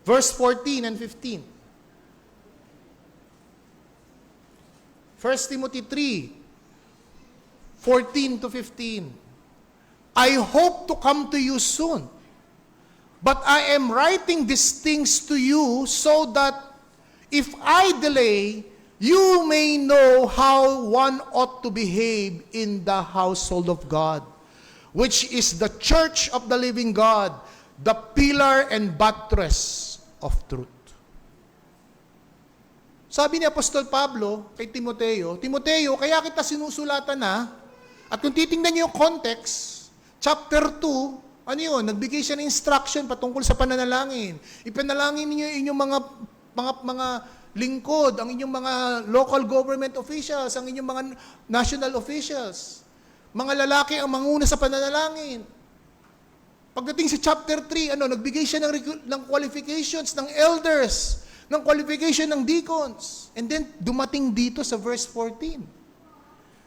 Verse 14 and 15. 1 Timothy 3, 14 to 15. I hope to come to you soon, but I am writing these things to you so that if I delay, you may know how one ought to behave in the household of God, which is the church of the living God, the pillar and buttress of truth. Sabi ni Apostol Pablo kay Timoteo, Timoteo, kaya kita sinusulatan na, at kung titingnan niyo yung context, chapter 2, ano yun? Nagbigay siya ng instruction patungkol sa pananalangin. Ipanalangin niyo inyong mga lingkod, ang inyong mga local government officials, ang inyong mga national officials. Mga lalaki ang manguna sa pananalangin. Pagdating sa chapter 3, nagbigay siya ng qualifications ng elders, ng qualification ng deacons. And then, dumating dito sa verse 14.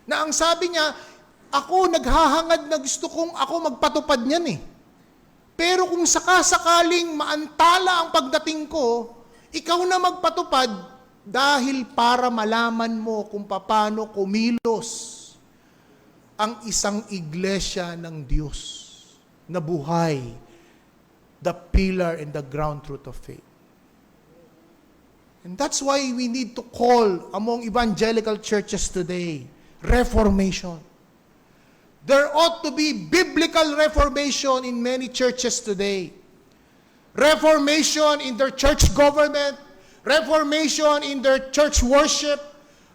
Na ang sabi niya, ako naghahangad na gusto kong ako magpatupad niyan eh. Pero kung sakasakaling maantala ang pagdating ko, ikaw na magpatupad dahil para malaman mo kung paano kumilos ang isang iglesia ng Diyos na buhay, the pillar and the ground truth of faith. And that's why we need to call among evangelical churches today, reformation. There ought to be biblical reformation in many churches today. Reformation in their church government, reformation in their church worship,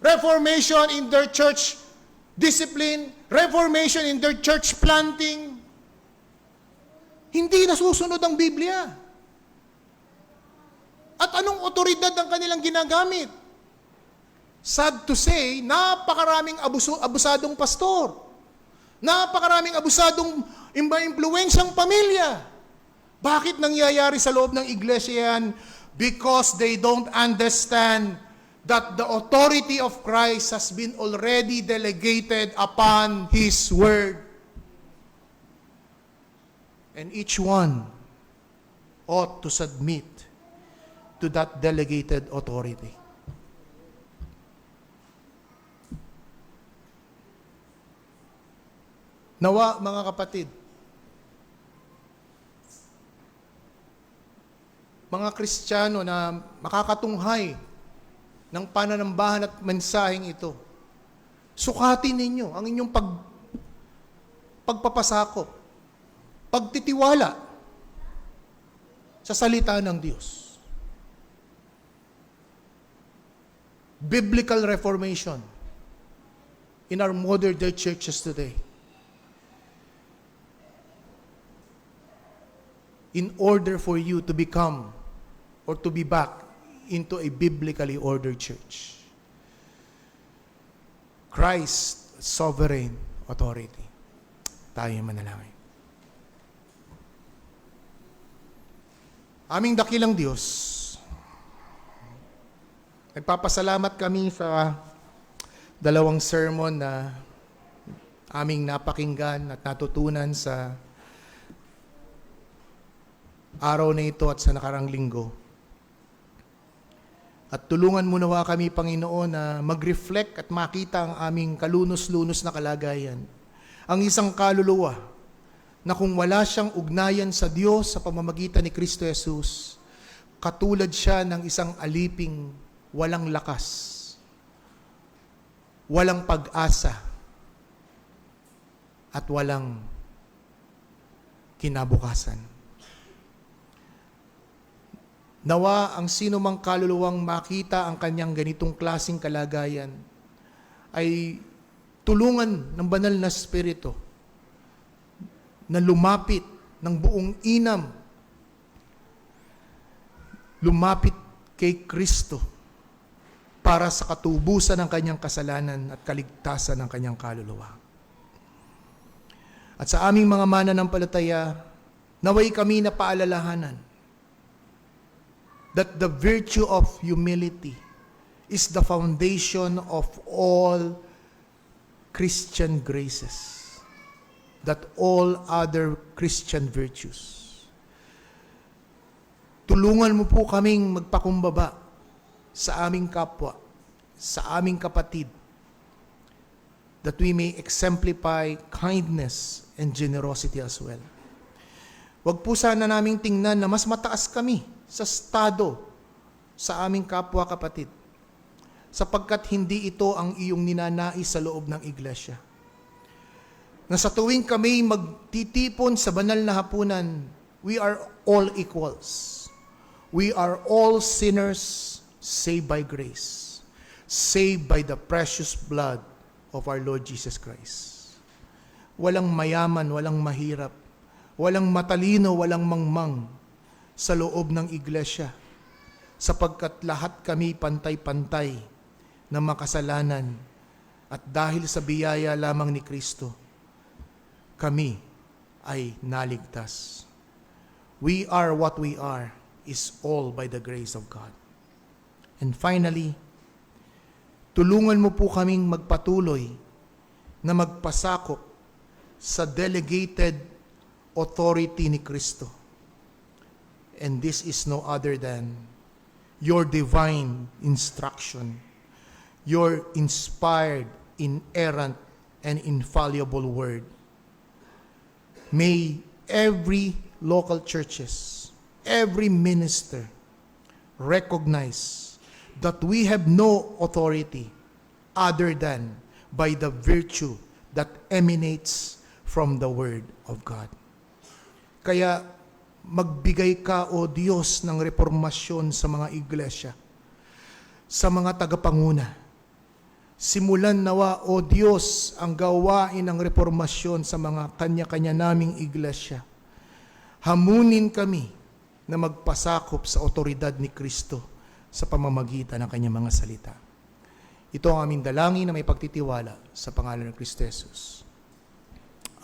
reformation in their church discipline, reformation in their church planting. Hindi nasusunod ang Biblia. At anong otoridad ang kanilang ginagamit? Sad to say, napakaraming abusadong pastor. Napakaraming abusadong impluwensyang pamilya. Bakit nangyayari sa loob ng iglesia yan? Because they don't understand that the authority of Christ has been already delegated upon His Word. And each one ought to submit to that delegated authority. Nawa, mga kapatid, mga Kristiyano na makakatunghay ng pananambahan at mensaheng ito, sukatin ninyo ang inyong pagpapasakop, pagtitiwala sa salita ng Diyos. Biblical reformation in our modern day churches today. In order for you to become or to be back into a biblically ordered church. Christ, sovereign authority. Tayo manalangin. Aming dakilang Diyos, nagpapasalamat kami sa dalawang sermon na aming napakinggan at natutunan sa araw na ito at sa nakarang linggo. At tulungan mo nawa kami, Panginoon, na mag-reflect at makita ang aming kalunos-lunos na kalagayan. Ang isang kaluluwa na kung wala siyang ugnayan sa Diyos sa pamamagitan ni Kristo Jesus, katulad siya ng isang aliping walang lakas, walang pag-asa, at walang kinabukasan. Nawa ang sino mang kaluluwang makita ang kanyang ganitong klaseng kalagayan ay tulungan ng banal na Espiritu na lumapit ng buong inam, lumapit kay Kristo para sa katubusan ng kanyang kasalanan at kaligtasan ng kanyang kaluluwa. At sa aming mga mananampalataya, naway kami na paalalahanan that the virtue of humility is the foundation of all Christian graces, that all other Christian virtues. Tulungan mo po kaming magpakumbaba sa aming kapwa, sa aming kapatid, that we may exemplify kindness and generosity as well. Huwag po sana naming tingnan na mas mataas kami sa estado sa aming kapwa kapatid, sapagkat hindi ito ang iyong ninanais sa loob ng iglesia. Na sa tuwing kami magtitipon sa banal na hapunan, we are all equals. We are all sinners saved by grace, saved by the precious blood of our Lord Jesus Christ. Walang mayaman, walang mahirap, walang matalino, walang mangmang sa loob ng iglesia, sapagkat lahat kami pantay-pantay na makasalanan, at dahil sa biyaya lamang ni Kristo, kami ay naligtas. We are what we are is all by the grace of God. And finally, tulungan mo po kaming magpatuloy na magpasakop sa delegated authority ni Kristo. And this is no other than your divine instruction, your inspired, inerrant, and infallible word. May every local churches, every minister recognize that we have no authority other than by the virtue that emanates from the Word of God. Kaya magbigay ka, O Diyos, ng reformasyon sa mga iglesia, sa mga tagapanguna. Simulan nawa, O Diyos, ang gawain ng reformasyon sa mga kanya-kanya naming iglesia. Hamunin kami na magpasakop sa otoridad ni Kristo sa pamamagitan ng kanyang mga salita. Ito ang aming dalangin na may pagtitiwala sa pangalan ng Kristo Jesus.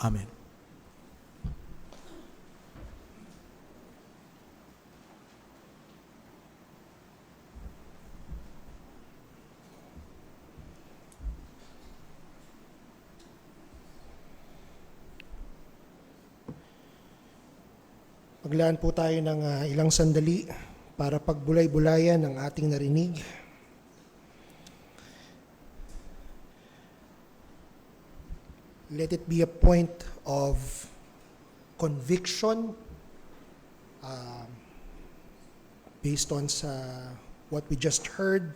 Amen. Maglaan po tayo ng ilang sandali para pagbulay-bulayan ang ating narinig. Let it be a point of conviction based on sa what we just heard,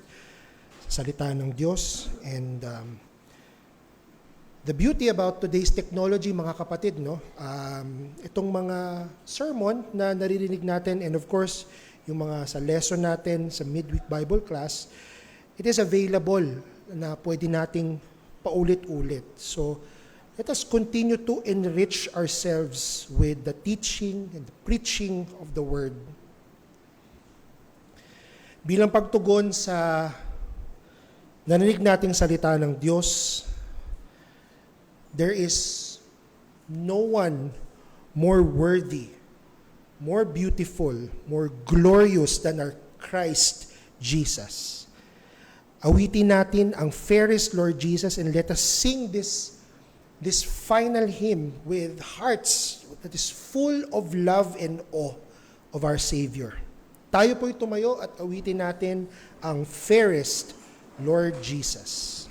sa salita ng Diyos. And the beauty about today's technology, mga kapatid, no? Itong mga sermon na naririnig natin, and of course, yung mga sa lesson natin sa midweek Bible class, it is available na pwede nating paulit-ulit. So, let us continue to enrich ourselves with the teaching and the preaching of the Word. Bilang pagtugon sa narinig nating salita ng Diyos, there is no one more worthy, more beautiful, more glorious than our Christ Jesus. Awitin natin ang fairest Lord Jesus, and let us sing this final hymn with hearts that is full of love and awe of our Savior. Tayo po'y tumayo at awitin natin ang fairest Lord Jesus.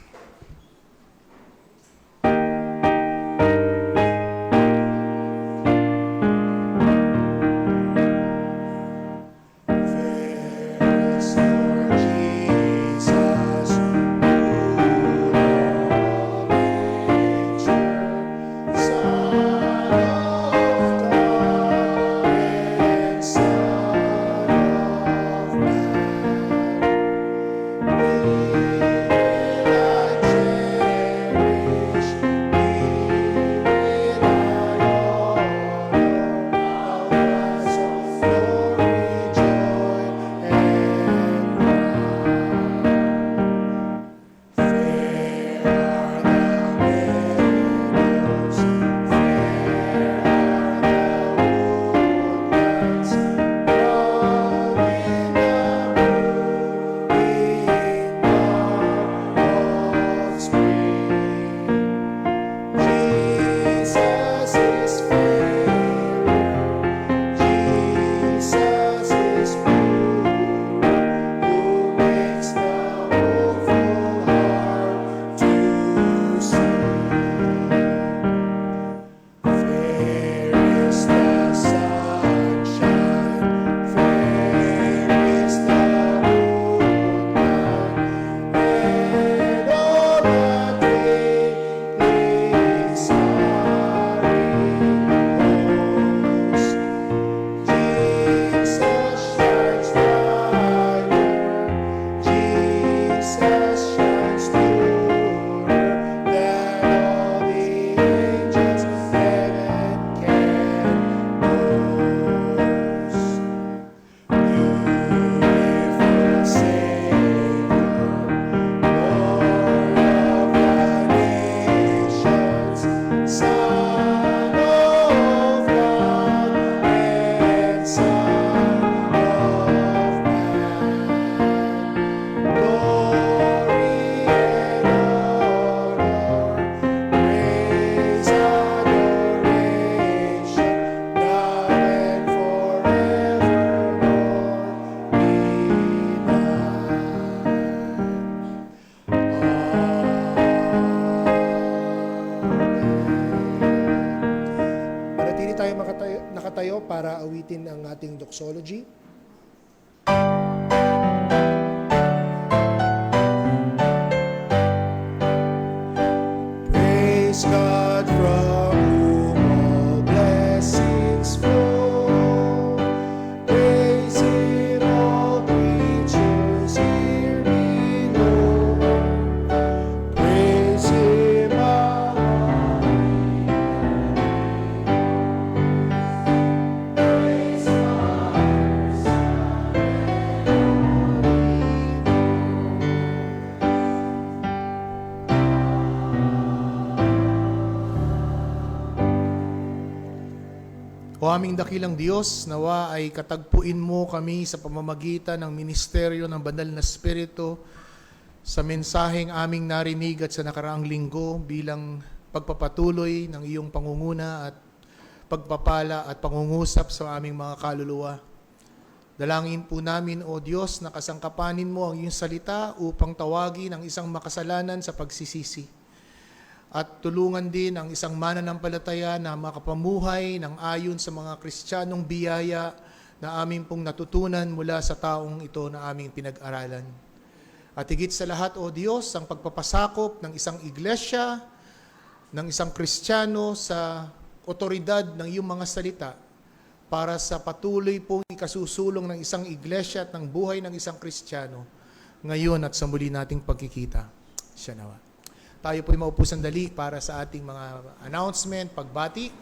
natin ang ating doxology. Praise God from whom all blessings flow. Praise Him, all creatures here below. Praise Him above. Praise Father, Son, and O aming dakilang Diyos, nawa ay katagpuin mo kami sa pamamagitan ng ministeryo ng Banal na Espiritu sa mensaheng aming narinig at sa nakaraang linggo bilang pagpapatuloy ng iyong pangunguna at pagpapala at pangungusap sa aming mga kaluluwa. Dalangin po namin, O Diyos, na kasangkapanin mo ang iyong salita upang tawagin ang isang makasalanan sa pagsisisi. At tulungan din ang isang mananampalataya na makapamuhay ng ayon sa mga Kristiyanong biyaya na aming pong natutunan mula sa taong ito na aming pinag-aralan. At higit sa lahat, O Diyos, ang pagpapasakop ng isang iglesia, ng isang Kristiyano sa otoridad ng iyong mga salita para sa patuloy pong ikasusulong ng isang iglesia at ng buhay ng isang Kristiyano ngayon at sa muli nating pagkikita. Siya nawa. Tayo po'y maupo sandali para sa ating mga announcement, pagbati.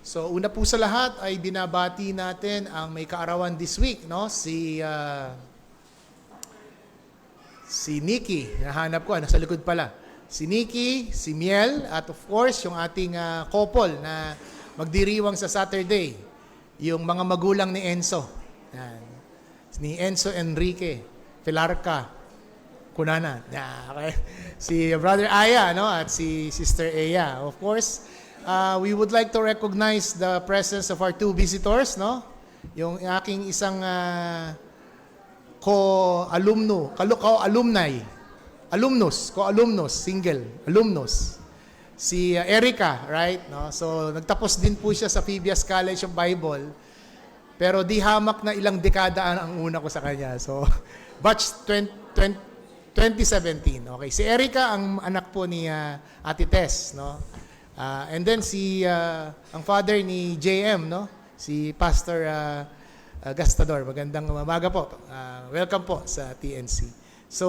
So, una po sa lahat ay binabati natin ang may kaarawan this week, no? Si Nikki, nahanap ko, nasa likod pala. Si Nikki, si Miel, at of course, yung ating couple na magdiriwang sa Saturday, yung mga magulang ni Enzo. Yan. Ni Enzo Enrique Filarca Kunana. Yeah, okay. Si Brother Aya, no? At si Sister Aya. Of course, we would like to recognize the presence of our two visitors, no? Yung aking isang co-alumnus, single, alumnus. Si Erica, right? No? So, nagtapos din po siya sa Phoebeas College of Bible. Pero di hamak na ilang dekada ang una ko sa kanya. So, batch 2017. Okay, si Erica ang anak po ni Ate Tess, no? And then ang father ni JM, no? Si Pastor Gastador. Magandang umaga po. Welcome po sa TNC. So,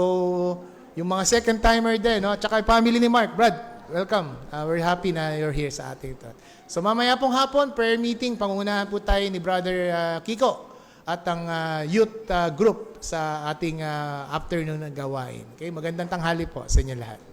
yung mga second timer din, no? Tsaka yung family ni Mark, Brad, welcome. We're happy na you're here sa ating ito. So, mamaya pong hapon, prayer meeting, pangunahan po tayo ni Brother Kiko at ang youth group sa ating afternoon na gawain. Okay, magandang tanghali po sa inyo lahat.